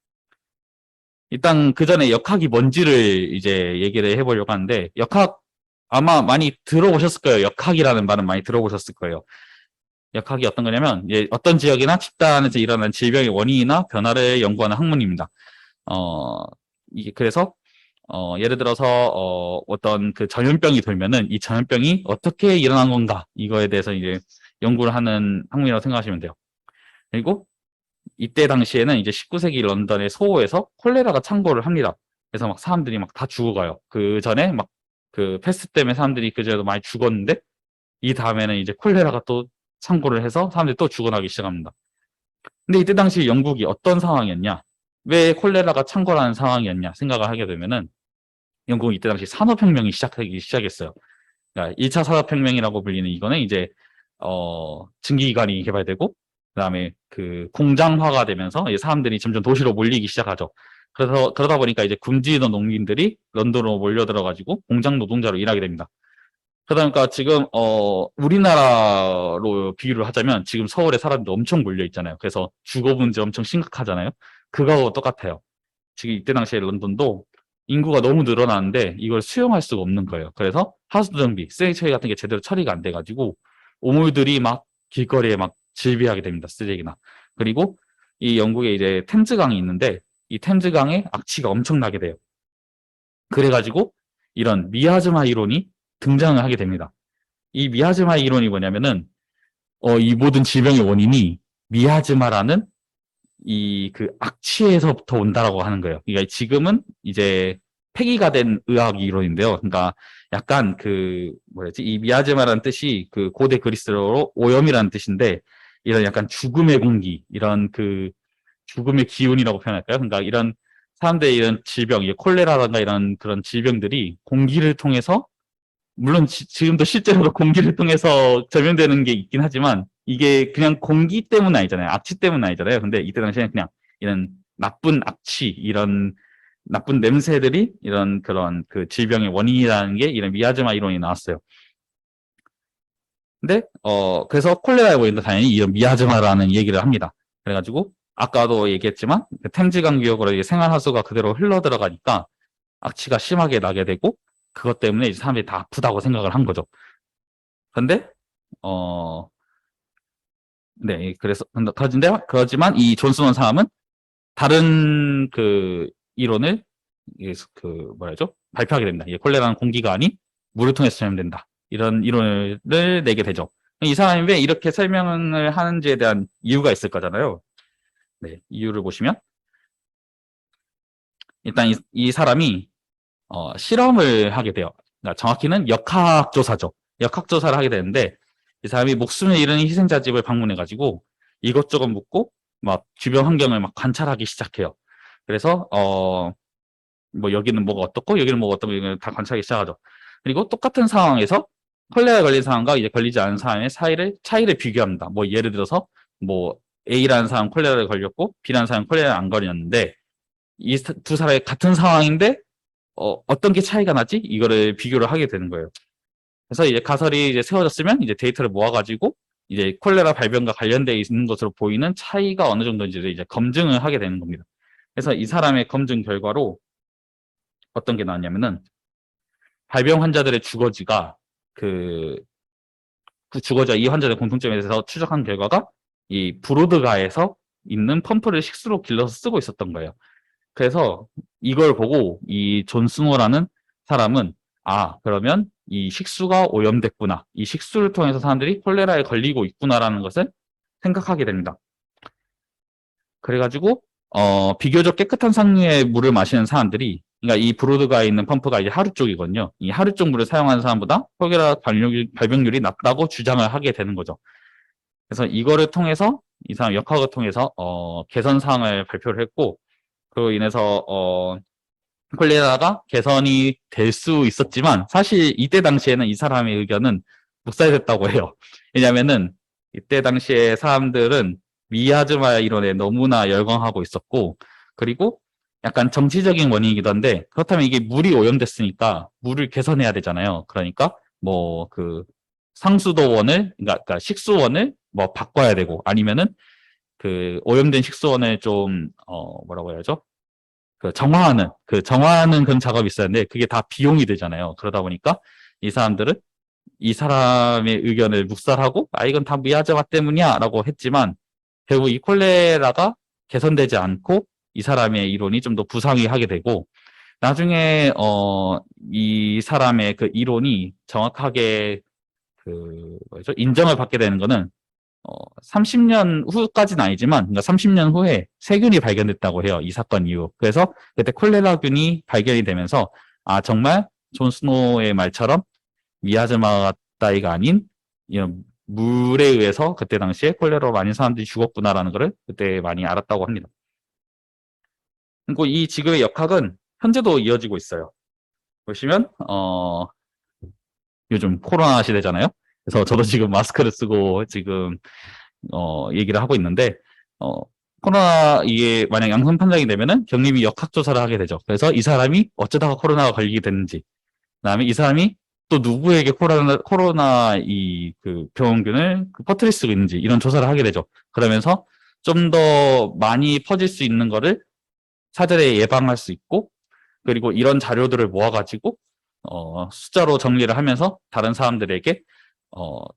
일단 그 전에 역학이 뭔지를 이제 얘기를 해보려고 하는데 역학 아마 많이 들어보셨을 거예요. 역학이라는 말은 많이 들어보셨을 거예요. 역학이 어떤 거냐면 어떤 지역이나 집단에서 일어난 질병의 원인이나 변화를 연구하는 학문입니다. 이게 그래서 예를 들어서 어떤 그 전염병이 돌면은 이 전염병이 어떻게 일어난 건가 이거에 대해서 이제 연구를 하는 학문이라고 생각하시면 돼요. 그리고 이때 당시에는 이제 19세기 런던의 소호에서 콜레라가 창궐을 합니다. 그래서 막 사람들이 막 다 죽어가요. 그 전에 막 그 패스트 때문에 사람들이 그 전에도 많이 죽었는데 이 다음에는 이제 콜레라가 또 창궐을 해서 사람들이 또 죽어나기 시작합니다. 근데 이때 당시 영국이 어떤 상황이었냐? 왜 콜레라가 창궐하는 상황이었냐 생각을 하게 되면은 영국은 이때 당시 산업혁명이 시작하기 시작했어요. 그러니까 1차 산업혁명이라고 불리는 이거는 이제 증기기관이 개발되고 그다음에 그 공장화가 되면서 이제 사람들이 점점 도시로 몰리기 시작하죠. 그래서 그러다 보니까 이제 굶주리던 농민들이 런던으로 몰려들어가지고 공장 노동자로 일하게 됩니다. 그러니까 지금 우리나라로 비유를 하자면 지금 서울에 사람들 엄청 몰려 있잖아요. 그래서 주거 문제 엄청 심각하잖아요. 그거하고 똑같아요. 지금 이때 당시에 런던도 인구가 너무 늘어나는데 이걸 수용할 수가 없는 거예요. 그래서 하수 정비, 쓰레기 처리 같은 게 제대로 처리가 안 돼가지고 오물들이 막 길거리에 막 질비하게 됩니다. 쓰레기나. 그리고 이 영국에 이제 템즈강이 있는데 이 템즈강에 악취가 엄청나게 돼요. 그래가지고 이런 미아즈마 이론이 등장을 하게 됩니다. 이 미아즈마 이론이 뭐냐면은 이 모든 질병의 원인이 미아즈마라는 이 그 악취에서부터 온다라고 하는 거예요. 그러니까 지금은 이제 폐기가 된 의학 이론인데요. 그러니까 약간 그 뭐였지? 이 미아즈마라는 뜻이 그 고대 그리스어로 오염이라는 뜻인데 이런 약간 죽음의 공기, 이런 그 죽음의 기운이라고 표현할까요? 그러니까 이런 사람들의 이런 질병, 콜레라라든가 이런 그런 질병들이 공기를 통해서 물론 지금도 실제로도 공기를 통해서 전염되는 게 있긴 하지만 이게 그냥 공기 때문은 아니잖아요. 악취 때문은 아니잖아요. 근데 이때 당시에는 그냥 이런 나쁜 악취, 이런 나쁜 냄새들이 이런 그런 그 질병의 원인이라는 게 이런 미아즈마 이론이 나왔어요. 근데 그래서 콜레라의 원인도 당연히 이런 미아즈마라는 얘기를 합니다. 그래가지고 아까도 얘기했지만 그 템즈강 지역으로 이제 생활하수가 그대로 흘러 들어가니까 악취가 심하게 나게 되고 그것 때문에 이제 사람들이 다 아프다고 생각을 한 거죠. 근데 어, 네, 그래서 그러지만 이 존스원 사람은 다른 그 이론을 그 뭐라죠? 발표하게 됩니다. 콜레라는 공기가 아닌 물을 통해서 전염된다. 이런 이론을 내게 되죠. 이 사람이 왜 이렇게 설명을 하는지에 대한 이유가 있을 거잖아요. 네, 이유를 보시면 일단 이 사람이 실험을 하게 돼요. 그러니까 정확히는 역학조사죠. 역학조사를 하게 되는데 이 사람이 목숨을 잃은 희생자 집을 방문해가지고 이것저것 묻고 막 주변 환경을 막 관찰하기 시작해요. 그래서 뭐 여기는 뭐가 어떻고 여기는 뭐가 어떻고 이걸 다 관찰하기 시작하죠. 그리고 똑같은 상황에서 콜레라에 걸린 사람과 이제 걸리지 않은 사람의 차이를 비교합니다. 뭐 예를 들어서 뭐 A라는 사람 콜레라에 걸렸고 B라는 사람 콜레라에 안 걸렸는데 이 두 사람이 같은 상황인데 어떤 게 차이가 나지? 이거를 비교를 하게 되는 거예요. 그래서 이제 가설이 이제 세워졌으면 이제 데이터를 모아가지고 이제 콜레라 발병과 관련되어 있는 것으로 보이는 차이가 어느 정도인지를 이제 검증을 하게 되는 겁니다. 그래서 이 사람의 검증 결과로 어떤 게 나왔냐면은 발병 환자들의 주거지가 그 주거지와 이 환자들의 공통점에 대해서 추적한 결과가 이 브로드가에서 있는 펌프를 식수로 길러서 쓰고 있었던 거예요. 그래서 이걸 보고 이 존 스노라는 사람은 그러면 이 식수가 오염됐구나. 이 식수를 통해서 사람들이 콜레라에 걸리고 있구나라는 것을 생각하게 됩니다. 그래가지고 비교적 깨끗한 상류의 물을 마시는 사람들이 그러니까 이 브로드가에 있는 펌프가 이제 하루 쪽이거든요. 이 하루 쪽 물을 사용하는 사람보다 콜레라 발병률이 낮다고 주장을 하게 되는 거죠. 그래서 이거를 통해서 이 사람 역학을 통해서 개선 사항을 발표를 했고 그로 인해서 콜레라가 개선이 될 수 있었지만 사실 이때 당시에는 이 사람의 의견은 묵살됐다고 해요. 왜냐면은 이때 당시에 사람들은 미아즈마 이론에 너무나 열광하고 있었고 그리고 약간 정치적인 원인이기도 한데 그렇다면 이게 물이 오염됐으니까 물을 개선해야 되잖아요. 그러니까 뭐 그 상수도원을 그러니까 식수원을 뭐 바꿔야 되고 아니면은 그 오염된 식수원을 좀 뭐라고 해야죠? 정화하는 그런 작업이 있었는데 그게 다 비용이 되잖아요. 그러다 보니까 이 사람들은 이 사람의 의견을 묵살하고 이건 다 미아즈마 때문이야라고 했지만 결국 이 콜레라가 개선되지 않고 이 사람의 이론이 좀 더 부상하게 되고 나중에 이 사람의 그 이론이 정확하게 그 뭐죠? 인정을 받게 되는 거는 30년 후까지는 아니지만, 그러니까 30년 후에 세균이 발견됐다고 해요. 이 사건 이후. 그래서 그때 콜레라균이 발견이 되면서, 정말 존 스노우의 말처럼 미아즈마 따위가 아닌, 이런 물에 의해서 그때 당시에 콜레라로 많은 사람들이 죽었구나라는 것을 그때 많이 알았다고 합니다. 그리고 이 지금의 역학은 현재도 이어지고 있어요. 보시면, 요즘 코로나 시대잖아요. 그래서 저도 지금 마스크를 쓰고 지금 얘기를 하고 있는데, 코로나 이게 만약 양성 판정이 되면은 경림이 역학조사를 하게 되죠. 그래서 이 사람이 어쩌다가 코로나가 걸리게 됐는지, 그다음에 이 사람이 또 누구에게 코로나 이 그 병원균을 퍼뜨릴 수 있는지 이런 조사를 하게 되죠. 그러면서 좀 더 많이 퍼질 수 있는 거를 사전에 예방할 수 있고, 그리고 이런 자료들을 모아가지고 숫자로 정리를 하면서 다른 사람들에게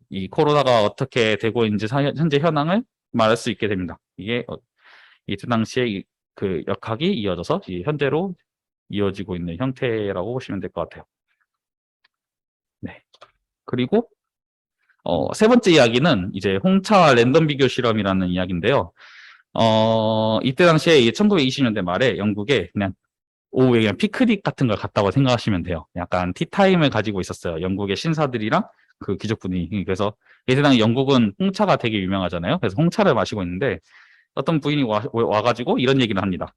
이 코로나가 어떻게 되고 있는지 현재 현황을 말할 수 있게 됩니다. 이게 이때 당시에 그 역학이 이어져서 현재로 이어지고 있는 형태라고 보시면 될 것 같아요. 네. 그리고 세 번째 이야기는 이제 홍차 랜덤 비교 실험이라는 이야기인데요. 이때 당시에 1920년대 말에 영국에 그냥 오후에 그냥 피크닉 같은 걸 갔다고 생각하시면 돼요. 약간 티타임을 가지고 있었어요. 영국의 신사들이랑 그 귀족분이. 그래서 예전에 영국은 홍차가 되게 유명하잖아요. 그래서 홍차를 마시고 있는데 어떤 부인이 와가지고 이런 얘기를 합니다.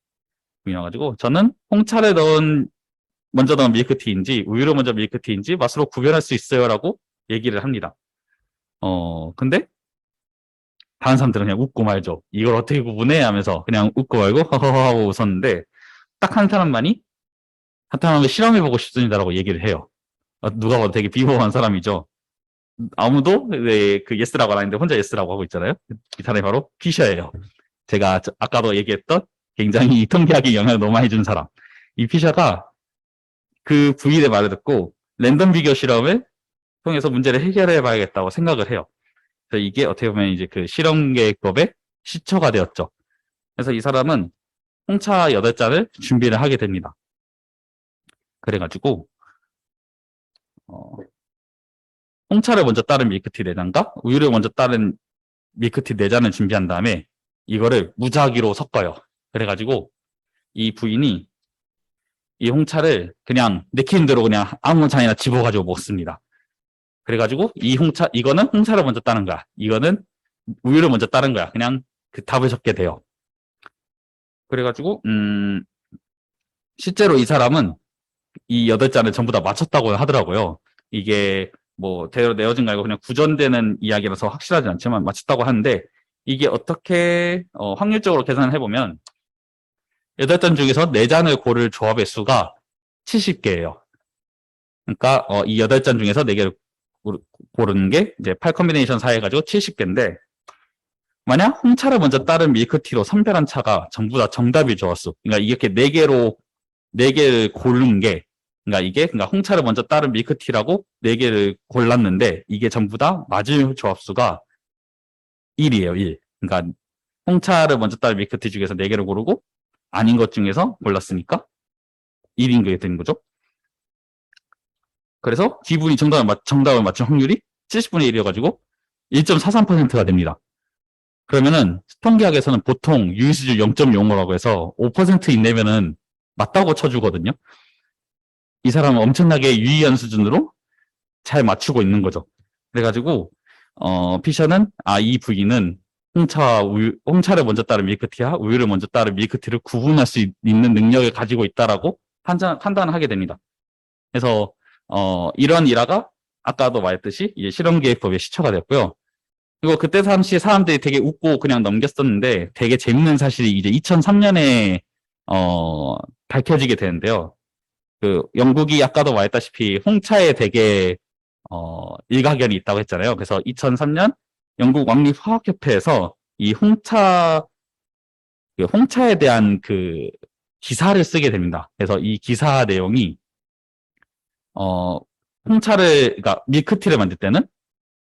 부인이 와가지고 저는 홍차를 먼저 넣은 밀크티인지 우유를 먼저 밀크티인지 맛으로 구별할 수 있어요라고 얘기를 합니다. 근데 다른 사람들은 그냥 웃고 말죠. 이걸 어떻게 구분해? 하면서 그냥 웃고 말고 허허허 하고 웃었는데 딱 한 사람만이 한탄하게 실험해보고 싶습니다라고 얘기를 해요. 누가 봐도 되게 비호한 사람이죠. 아무도 그 예스라고 안 하는데 혼자 예스라고 하고 있잖아요. 이 사람이 바로 피셔예요. 제가 아까도 얘기했던 굉장히 통계학에 영향을 너무 많이 준 사람. 이 피셔가 그 부인의 말을 듣고 랜덤 비교 실험을 통해서 문제를 해결해 봐야겠다고 생각을 해요. 그래서 이게 어떻게 보면 이제 그 실험계획법의 시초가 되었죠. 그래서 이 사람은 홍차 8잔을 준비를 하게 됩니다. 그래가지고 홍차를 먼저 따른 밀크티 4잔과 우유를 먼저 따른 밀크티 4잔을 준비한 다음에 이거를 무작위로 섞어요. 그래가지고 이 부인이 이 홍차를 그냥 내키는 대로 그냥 아무 잔이나 집어가지고 먹습니다. 그래가지고 이거는 홍차를 먼저 따는 거야. 이거는 우유를 먼저 따른 거야. 그냥 그 답을 적게 돼요. 그래가지고 실제로 이 사람은 이 8잔을 전부 다 맞췄다고 하더라고요. 이게 뭐 대로 내어진 거 아니고 그냥 구전되는 이야기라서 확실하지 않지만 맞췄다고 하는데 이게 어떻게 확률적으로 계산을 해보면 8잔 중에서 4잔을 고를 조합의 수가 70개예요. 그러니까 이 8잔 중에서 4개를 고르는 게 이제 8컨비네이션 4 해가지고 70개인데 만약 홍차를 먼저 따른 밀크티로 선별한 차가 전부 다 정답이 좋았어. 그러니까 이렇게 4개를 고른 게 그러니까 홍차를 먼저 따른 밀크티라고 4개를 골랐는데 이게 전부 다 맞을 조합수가 1이에요, 1. 그러니까 홍차를 먼저 따른 밀크티 중에서 4개를 고르고 아닌 것 중에서 골랐으니까 1인 게 되는 거죠. 그래서 D분이 정답을 맞춘 확률이 70분의 1이어가지고 1.43%가 됩니다. 그러면은 통계학에서는 보통 유의수준 0.05라고 해서 5% 이내면은 맞다고 쳐주거든요. 이 사람은 엄청나게 유의한 수준으로 잘 맞추고 있는 거죠. 그래가지고 피셔는 이 부인은 홍차를 먼저 따른 밀크티와 우유를 먼저 따른 밀크티를 구분할 수 있는 능력을 가지고 있다라고 판단을 하게 됩니다. 그래서 이런 일화가 아까도 말했듯이 이제 실험계획법의 시초가 됐고요. 그리고 그때 당시 사람들이 되게 웃고 그냥 넘겼었는데 되게 재밌는 사실이 이제 2003년에 밝혀지게 되는데요. 그 영국이 아까도 말했다시피 홍차에 되게 일가견이 있다고 했잖아요. 그래서 2003년 영국 왕립화학협회에서 이 홍차에 대한 그 기사를 쓰게 됩니다. 그래서 이 기사 내용이 그러니까 밀크티를 만들 때는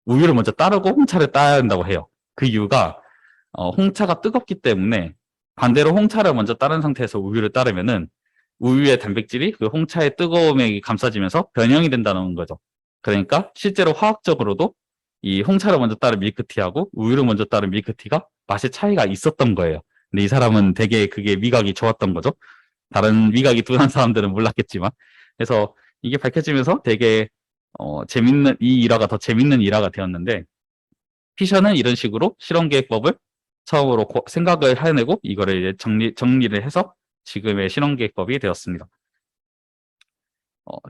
우유를 먼저 따르고 홍차를 따야 한다고 해요. 그 이유가 홍차가 뜨겁기 때문에 반대로 홍차를 먼저 따른 상태에서 우유를 따르면은 우유의 단백질이 그 홍차의 뜨거움에 감싸지면서 변형이 된다는 거죠. 그러니까 실제로 화학적으로도 이 홍차를 먼저 따른 밀크티하고 우유를 먼저 따른 밀크티가 맛의 차이가 있었던 거예요. 근데 이 사람은 되게 그게 미각이 좋았던 거죠. 다른 미각이 둔한 사람들은 몰랐겠지만. 그래서 이게 밝혀지면서 되게 이 일화가 더 재밌는 일화가 되었는데 피셔는 이런 식으로 실험계획법을 처음으로 생각을 해내고 이거를 이제 정리를 해서 지금의 실험계획법이 되었습니다.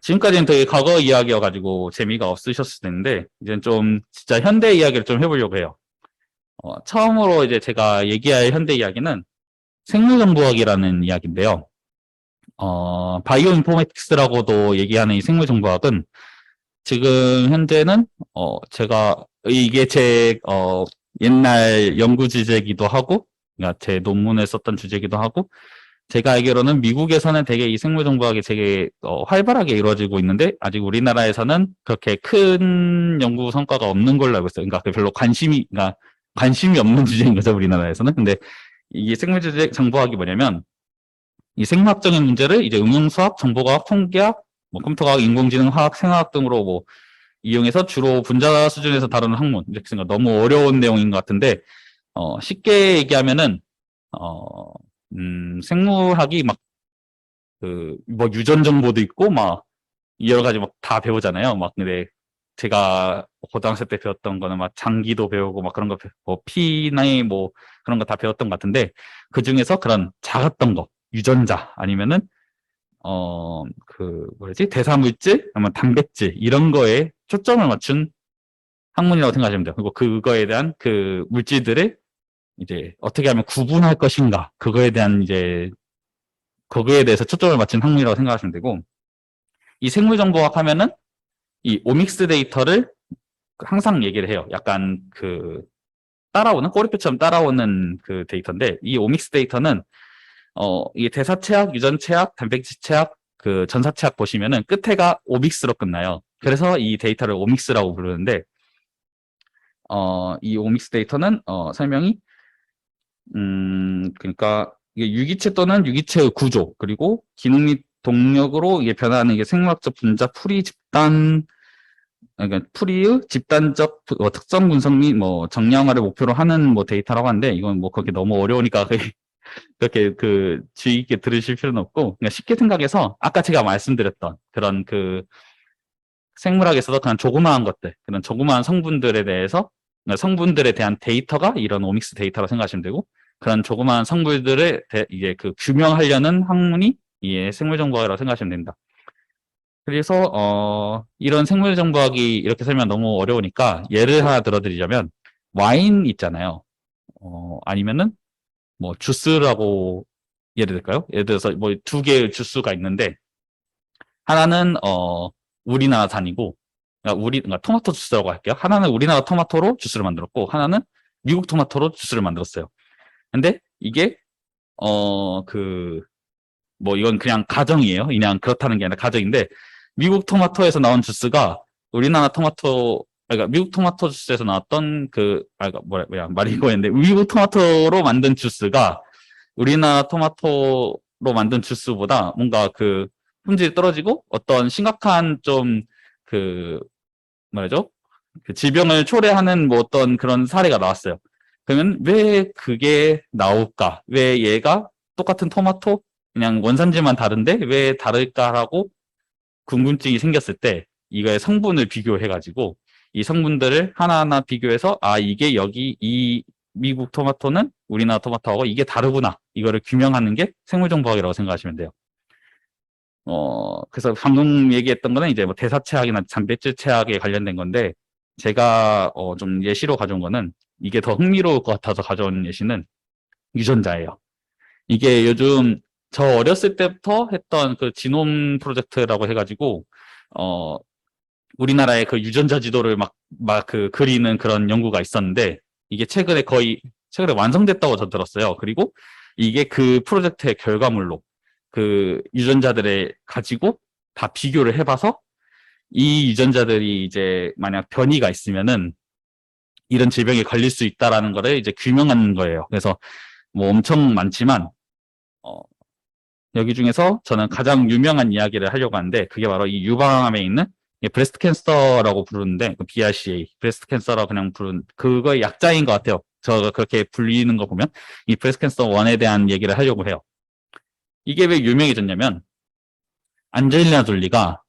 지금까지는 되게 과거 이야기여가지고 재미가 없으셨을 텐데 이제는 좀 진짜 현대 이야기를 좀 해보려고 해요. 처음으로 이제 제가 얘기할 현대 이야기는 생물정보학이라는 이야기인데요. 바이오 인포메틱스라고도 얘기하는 이 생물정보학은 지금 현재는 이게 제 옛날 연구 주제기도 하고, 그러니까 제 논문에 썼던 주제기도 하고, 제가 알기로는 미국에서는 되게 이 생물정보학이 되게 활발하게 이루어지고 있는데 아직 우리나라에서는 그렇게 큰 연구 성과가 없는 걸로 알고 있어요. 그러니까 별로 관심이 없는 주제인 거죠, 우리나라에서는. 근데 이게 생물정보학이 뭐냐면 이 생물학적인 문제를 이제 응용수학, 정보과학, 통계학, 뭐 컴퓨터과학, 인공지능화학, 생화학 등으로 뭐 이용해서 주로 분자 수준에서 다루는 학문. 그러니까 너무 어려운 내용인 것 같은데 쉽게 얘기하면은 생물학이 막 뭐 유전 정보도 있고 막 여러 가지 막 다 배우잖아요. 막 근데 제가 고등학생 때 배웠던 거는 막 장기도 배우고 막 그런 거 뭐 피나 뭐 그런 거 다 배웠던 것 같은데 그 중에서 그런 작았던 거 유전자 아니면은 대사물질 아니면 단백질 이런 거에 초점을 맞춘 학문이라고 생각하시면 돼요. 그리고 그거에 대한 그 물질들을 이제 어떻게 하면 구분할 것인가 그거에 대해서 초점을 맞춘 학문이라고 생각하시면 되고 이 생물정보학 하면은 이 오믹스 데이터를 항상 얘기를 해요. 약간 꼬리표처럼 따라오는 그 데이터인데 이 오믹스 데이터는 이게 대사체학, 유전체학, 단백질체학, 그 전사체학 보시면은 끝에가 오믹스로 끝나요. 그래서 이 데이터를 오믹스라고 부르는데 이 오믹스 데이터는 설명이 그러니까 이게 유기체 또는 유기체의 구조 그리고 기능 및 동력으로 이게 변화하는 게 생물학적 분자 풀이 집단 그러니까 풀이의 집단적 특성 분석 및 뭐 정량화를 목표로 하는 뭐 데이터라고 하는데 이건 뭐 그렇게 너무 어려우니까 그렇게 그 주의 있게 들으실 필요는 없고 그냥 쉽게 생각해서 아까 제가 말씀드렸던 그런 그 생물학에서도 그냥 조그마한 것들 그런 조그마한 성분들에 대해서 그러니까 성분들에 대한 데이터가 이런 오믹스 데이터라고 생각하시면 되고 그런 조그마한 성분들을 이게 그 규명하려는 학문이 이 생물정보학이라고 생각하시면 됩니다. 그래서 이런 생물정보학이 이렇게 설명 너무 어려우니까 예를 하나 들어드리자면 와인 있잖아요. 아니면은 뭐 주스라고 예를 들까요? 예를 들어서 뭐 두 개의 주스가 있는데 하나는 우리나라산이고 그러니까 토마토 주스라고 할게요. 하나는 우리나라 토마토로 주스를 만들었고 하나는 미국 토마토로 주스를 만들었어요. 근데 이게 그 뭐 이건 그냥 가정이에요. 그냥 그렇다는 게 아니라 가정인데 미국 토마토에서 나온 주스가 우리나라 토마토 그러니까 미국 토마토 주스에서 나왔던 그러니까 뭐야 말이 이거였는데 미국 토마토로 만든 주스가 우리나라 토마토로 만든 주스보다 뭔가 그 품질이 떨어지고 어떤 심각한 좀 그 뭐라죠? 그 질병을 초래하는 뭐 어떤 그런 사례가 나왔어요. 그러면 왜 그게 나올까? 왜 얘가 똑같은 토마토 그냥 원산지만 다른데 왜 다를까라고 궁금증이 생겼을 때 이거의 성분을 비교해가지고 이 성분들을 하나하나 비교해서 아 이게 여기 이 미국 토마토는 우리나라 토마토하고 이게 다르구나 이거를 규명하는 게 생물정보학이라고 생각하시면 돼요. 그래서 방금 얘기했던 거는 이제 뭐 대사체학이나 단백질 체학에 관련된 건데 제가 좀 예시로 가져온 거는 이게 더 흥미로울 것 같아서 가져온 예시는 유전자예요. 이게 요즘 저 어렸을 때부터 했던 그 지놈 프로젝트라고 해가지고 어 우리나라의 그 유전자 지도를 막 그 그리는 그런 연구가 있었는데 이게 최근에 완성됐다고 저 들었어요. 그리고 이게 그 프로젝트의 결과물로 그 유전자들을 가지고 다 비교를 해봐서 이 유전자들이 이제 만약 변이가 있으면은 이런 질병에 걸릴 수 있다라는 거를 이제 규명하는 거예요. 그래서 뭐 엄청 많지만 어, 여기 중에서 저는 가장 유명한 이야기를 하려고 하는데 그게 바로 이 유방암에 있는 브레스트 캔서라고 부르는데 그 BRCA 브레스트 캔서라고 그냥 부르는 그거의 약자인 것 같아요. 저가 그렇게 불리는 거 보면 이 브레스트 캔서 원에 대한 얘기를 하려고 해요. 이게 왜 유명해졌냐면 안젤리나 졸리가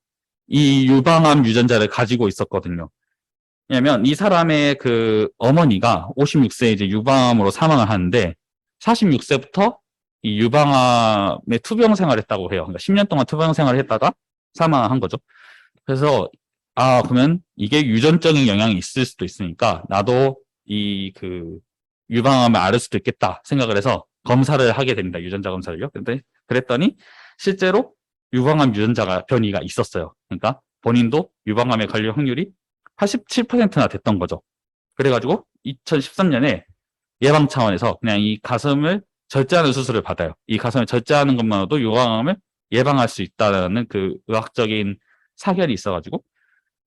이 유방암 유전자를 가지고 있었거든요. 왜냐면 이 사람의 그 어머니가 56세에 이제 유방암으로 사망을 하는데 46세부터 이 유방암의 투병 생활을 했다고 해요. 그러니까 10년 동안 투병 생활을 했다가 사망한 거죠. 그래서 그러면 이게 유전적인 영향이 있을 수도 있으니까 나도 이 그 유방암을 앓을 수도 있겠다 생각을 해서 검사를 하게 됩니다. 유전자 검사를요. 근데 그랬더니 실제로 유방암 유전자가 변이가 있었어요. 그러니까 본인도 유방암에 걸릴 확률이 87%나 됐던 거죠. 그래가지고 2013년에 예방 차원에서 그냥 이 가슴을 절제하는 수술을 받아요. 이 가슴을 절제하는 것만으로도 유방암을 예방할 수 있다는 그 의학적인 사견이 있어가지고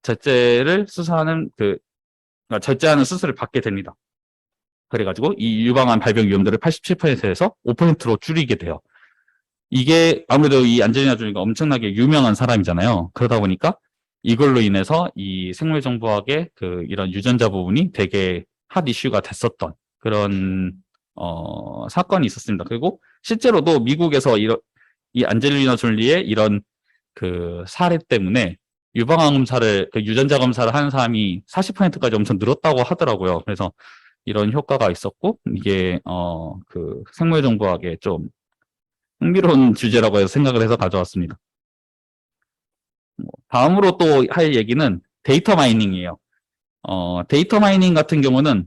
절제를 수술하는 그러니까 절제하는 수술을 받게 됩니다. 그래가지고 이 유방암 발병 위험도를 87%에서 5%로 줄이게 돼요. 이게 아무래도 이 안젤리나 졸리가 엄청나게 유명한 사람이잖아요. 그러다 보니까 이걸로 인해서 이 생물정보학의 그 이런 유전자 부분이 되게 핫 이슈가 됐었던 그런 사건이 있었습니다. 그리고 실제로도 미국에서 이 안젤리나 졸리의 이런 그 사례 때문에 유방암 검사를 그 유전자 검사를 하는 사람이 40%까지 엄청 늘었다고 하더라고요. 그래서 이런 효과가 있었고 이게 그 생물정보학의 좀 흥미로운 주제라고 해서 생각을 해서 가져왔습니다. 다음으로 또 할 얘기는 데이터 마이닝이에요. 데이터 마이닝 같은 경우는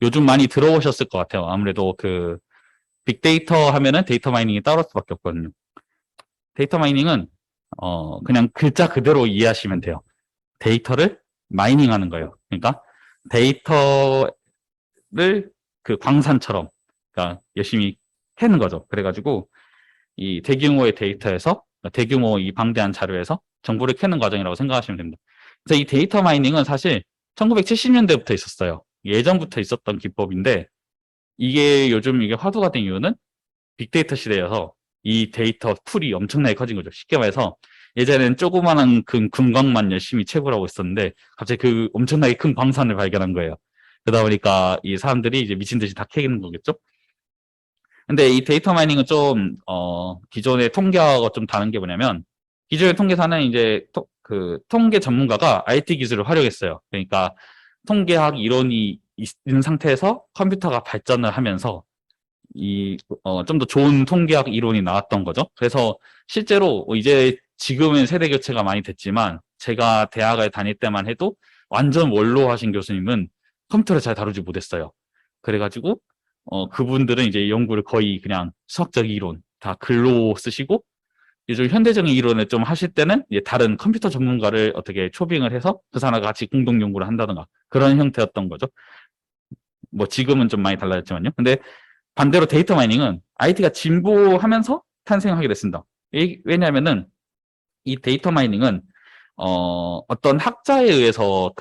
요즘 많이 들어오셨을 것 같아요. 아무래도 그 빅데이터 하면은 데이터 마이닝이 따를 수밖에 없거든요. 데이터 마이닝은 그냥 글자 그대로 이해하시면 돼요. 데이터를 마이닝하는 거예요. 그러니까 데이터를 그 광산처럼 그러니까 열심히 캐는 거죠. 그래가지고 이 대규모의 데이터에서 대규모 이 방대한 자료에서 정보를 캐는 과정이라고 생각하시면 됩니다. 그래서 이 데이터 마이닝은 사실 1970년대부터 있었어요. 예전부터 있었던 기법인데 이게 요즘 이게 화두가 된 이유는 빅데이터 시대여서 이 데이터 풀이 엄청나게 커진 거죠. 쉽게 말해서 예전에는 조그마한 금광만 열심히 채굴하고 있었는데 갑자기 그 엄청나게 큰 광산을 발견한 거예요. 그러다 보니까 이 사람들이 이제 미친 듯이 다 캐기는 거겠죠. 근데 이 데이터 마이닝은 좀 기존의 통계하고 좀 다른 게 뭐냐면, 기존의 통계사는 이제 그 통계 전문가가 IT 기술을 활용했어요. 그러니까 통계학 이론이 있는 상태에서 컴퓨터가 발전을 하면서 좀 더 좋은 통계학 이론이 나왔던 거죠. 그래서 실제로 이제 지금은 세대 교체가 많이 됐지만 제가 대학을 다닐 때만 해도 완전 원로 하신 교수님은 컴퓨터를 잘 다루지 못했어요. 그래가지고 그분들은 이제 연구를 거의 그냥 수학적 이론 다 글로 쓰시고, 요즘 현대적인 이론을 좀 하실 때는 이제 다른 컴퓨터 전문가를 어떻게 초빙을 해서 그 사람과 같이 공동 연구를 한다든가 그런 형태였던 거죠. 뭐 지금은 좀 많이 달라졌지만요. 근데 반대로 데이터 마이닝은 IT가 진보하면서 탄생하게 됐습니다. 왜냐하면은 이 데이터 마이닝은 어떤 학자에 의해서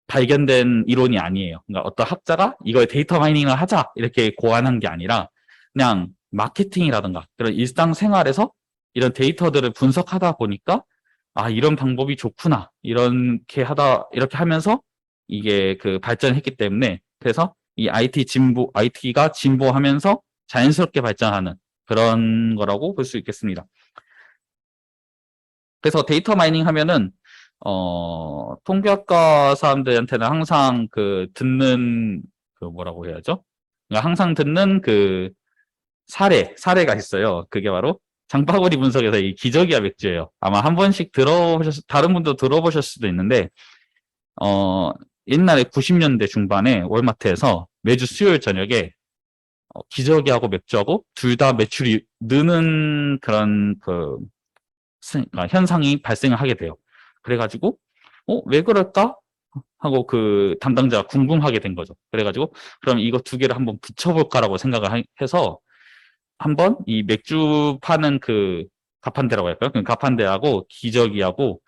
발견된 이론이 아니에요. 그러니까 어떤 학자가 이거에 데이터 마이닝을 하자 이렇게 고안한 게 아니라 그냥 마케팅이라든가 그런 일상생활에서 이런 데이터들을 분석하다 보니까 아, 이런 방법이 좋구나, 이렇게 하면서 이게 발전했기 때문에, 그래서 이 IT가 진보하면서 자연스럽게 발전하는 그런 거라고 볼 수 있겠습니다. 그래서 데이터 마이닝 하면은 통계학과 사람들한테는 항상 듣는 뭐라고 해야죠? 그러니까 항상 듣는 사례가 있어요. 그게 바로 장바구니 분석에서 이 기저귀와 맥주예요. 아마 한 번씩 다른 분도 들어보셨을 수도 있는데, 옛날에 90년대 중반에 월마트에서 매주 수요일 저녁에 기저귀하고 맥주하고 둘 다 매출이 느는 그런 그러니까 현상이 발생을 하게 돼요. 그래가지고 왜 그럴까 하고 그 담당자가 궁금하게 된 거죠. 그래가지고 그럼 이거 두 개를 한번 붙여볼까라고 생각을 해서 한번 이 맥주 파는 가판대라고 할까요? 그 가판대하고 기저귀하고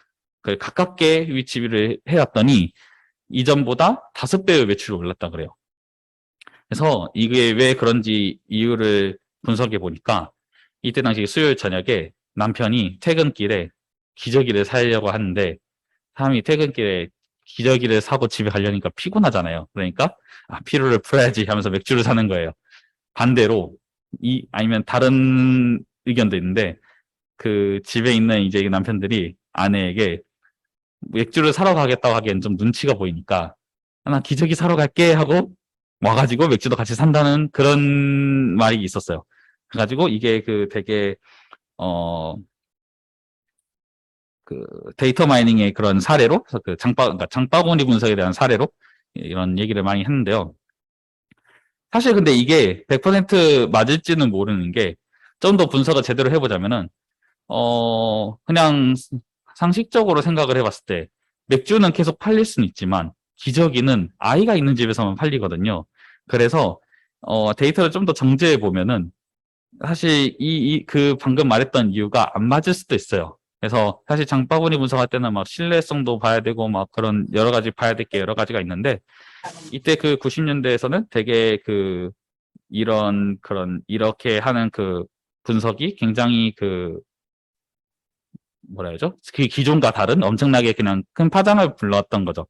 가깝게 위치를 해놨더니 이전보다 5배의 매출이 올랐다 그래요. 그래서 이게 왜 그런지 이유를 분석해 보니까, 이때 당시 수요일 저녁에 남편이 퇴근길에 기저귀를 사려고 하는데, 사람이 퇴근길에 기저귀를 사고 집에 가려니까 피곤하잖아요. 그러니까 피로를 풀어야지 하면서 맥주를 사는 거예요. 반대로 아니면 다른 의견도 있는데, 집에 있는 이제 남편들이 아내에게 맥주를 사러 가겠다고 하기엔 좀 눈치가 보이니까 나 기저귀 사러 갈게 하고 와가지고 맥주도 같이 산다는 그런 말이 있었어요. 그래가지고 이게 되게 어 데이터 마이닝의 그런 사례로, 그래서 그러니까 장바구니 분석에 대한 사례로 이런 얘기를 많이 했는데요. 사실 근데 이게 100% 맞을지는 모르는 게, 좀 더 분석을 제대로 해보자면은 그냥 상식적으로 생각을 해봤을 때 맥주는 계속 팔릴 수는 있지만 기저귀는 아이가 있는 집에서만 팔리거든요. 그래서 데이터를 좀 더 정제해 보면은 사실 방금 말했던 이유가 안 맞을 수도 있어요. 그래서 사실 장바구니 분석할 때는 막 신뢰성도 봐야 되고 막 그런 여러 가지 봐야 될 게 여러 가지가 있는데, 이때 90년대에서는 되게 이렇게 하는 분석이 굉장히 뭐라 해야죠? 기존과 다른 엄청나게 그냥 큰 파장을 불렀던 거죠.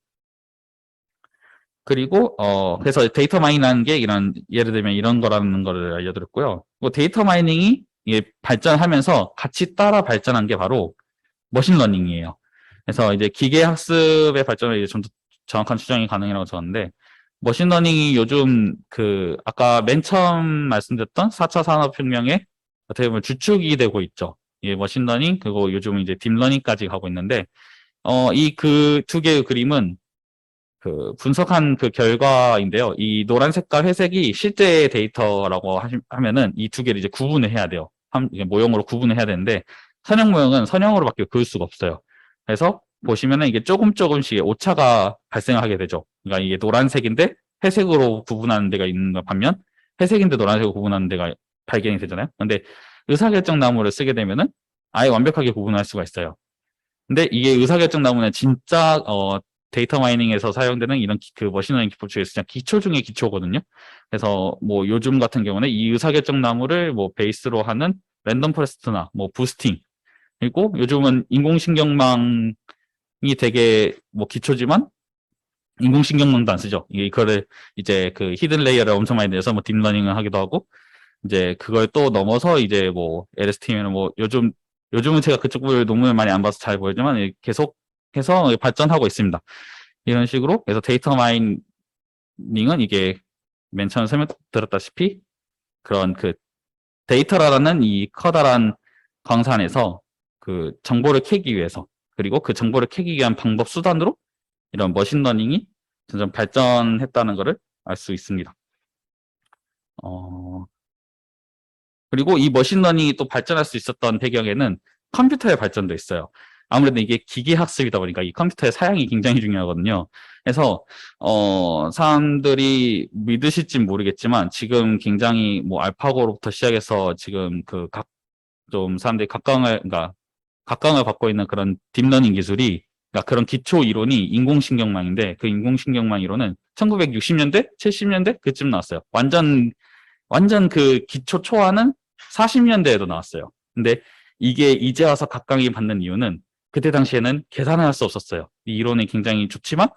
그리고 그래서 데이터 마이닝이라는 게 예를 들면 이런 거라는 거를 알려드렸고요. 데이터 마이닝이 이게 발전하면서 같이 따라 발전한 게 바로 머신러닝이에요. 그래서 이제 기계 학습의 발전을 이제 좀 더 정확한 추정이 가능이라고 적었는데, 머신러닝이 요즘 아까 맨 처음 말씀드렸던 4차 산업혁명의 어떻게 보면 주축이 되고 있죠. 예, 머신러닝, 그리고 요즘 이제 딥러닝까지 가고 있는데, 이 두 개의 그림은 분석한 결과인데요. 이 노란 색깔 회색이 실제 데이터라고 하면은 이 두 개를 이제 구분을 해야 돼요. 모형으로 구분을 해야 되는데, 선형 모형은 선형으로밖에 그을 수가 없어요. 그래서 보시면은 이게 조금씩 오차가 발생하게 되죠. 그러니까 이게 노란색인데 회색으로 구분하는 데가 있는 반면, 회색인데 노란색으로 구분하는 데가 발견이 되잖아요. 근데 의사결정 나무를 쓰게 되면은 아예 완벽하게 구분할 수가 있어요. 근데 이게 의사결정 나무는 진짜 데이터 마이닝에서 사용되는 이런 머신러닝 기법 중에 진짜 기초 중에 기초거든요. 그래서 뭐 요즘 같은 경우는 이 의사결정 나무를 뭐 베이스로 하는 랜덤 포레스트나 뭐 부스팅, 그리고 요즘은 인공신경망이 되게 뭐 기초지만 인공신경망도 안 쓰죠. 이거를 이제 그 히든 레이어를 엄청 많이 내서 뭐 딥러닝을 하기도 하고 이제 그걸 또 넘어서 이제 뭐 LSTM이나 뭐 요즘은 제가 그쪽 논문을 많이 안 봐서 잘 모르지만 계속해서 발전하고 있습니다. 이런 식으로 그래서 데이터 마이닝은 이게 맨 처음 설명드렸다시피 그런 그 데이터라는 이 커다란 광산에서 그 정보를 캐기 위해서 그리고 그 정보를 캐기 위한 방법 수단으로 이런 머신러닝이 점점 발전했다는 것을 알 수 있습니다. 그리고 이 머신러닝이 또 발전할 수 있었던 배경에는 컴퓨터의 발전도 있어요. 아무래도 이게 기계 학습이다 보니까 이 컴퓨터의 사양이 굉장히 중요하거든요. 그래서 사람들이 믿으실진 모르겠지만 지금 굉장히 뭐 알파고로부터 시작해서 지금 그 좀 사람들이 각광을 받고 있는 그런 딥러닝 기술이 그러니까 그런 기초 이론이 인공신경망인데 그 인공신경망 이론은 1960년대, 70년대 그쯤 나왔어요. 완전 그 기초 초안은 40년대에도 나왔어요. 근데 이게 이제 와서 각광이 받는 이유는 그때 당시에는 계산을 할 수 없었어요. 이 이론이 굉장히 좋지만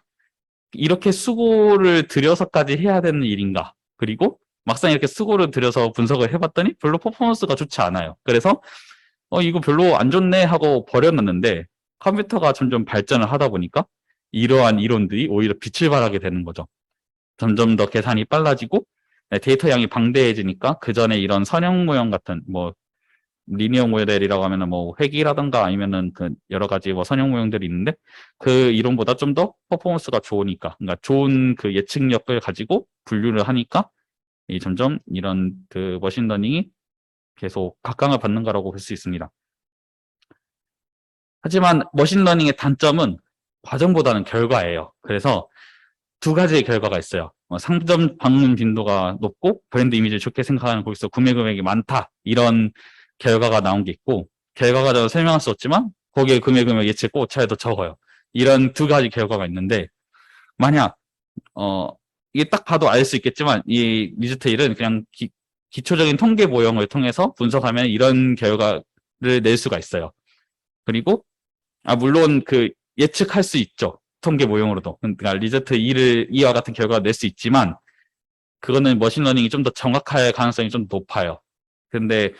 이렇게 수고를 들여서까지 해야 되는 일인가? 그리고 막상 이렇게 수고를 들여서 분석을 해봤더니 별로 퍼포먼스가 좋지 않아요. 그래서 이거 별로 안 좋네 하고 버려놨는데 컴퓨터가 점점 발전을 하다 보니까 이러한 이론들이 오히려 빛을 발하게 되는 거죠. 점점 더 계산이 빨라지고 데이터 양이 방대해지니까 그 전에 이런 선형 모형 같은 뭐 리니어 모델이라고 하면은 뭐 회기라든가 아니면은 그 여러 가지 뭐 선형 모형들이 있는데 그 이론보다 좀 더 퍼포먼스가 좋으니까 그러니까 좋은 그 예측력을 가지고 분류를 하니까 이 점점 이런 그 머신러닝이 계속 각광을 받는 거라고 볼 수 있습니다. 하지만 머신러닝의 단점은 과정보다는 결과예요. 그래서 두 가지의 결과가 있어요. 상점 방문 빈도가 높고 브랜드 이미지를 좋게 생각하는 거기서 구매 금액이 많다. 이런 결과가 나온 게 있고 결과가 더 설명할 수 없지만 거기에 구매 금액 예측 오차에도 적어요. 이런 두 가지 결과가 있는데 만약 이게 딱 봐도 알 수 있겠지만 이 리즈테일은 그냥 기초적인 통계 모형을 통해서 분석하면 이런 결과를 낼 수가 있어요. 그리고 물론 그 예측할 수 있죠. 통계 모형으로도. 그러니까 리저트 2와 같은 결과가 낼 수 있지만 그거는 머신러닝이 좀 더 정확할 가능성이 좀 높아요. 근데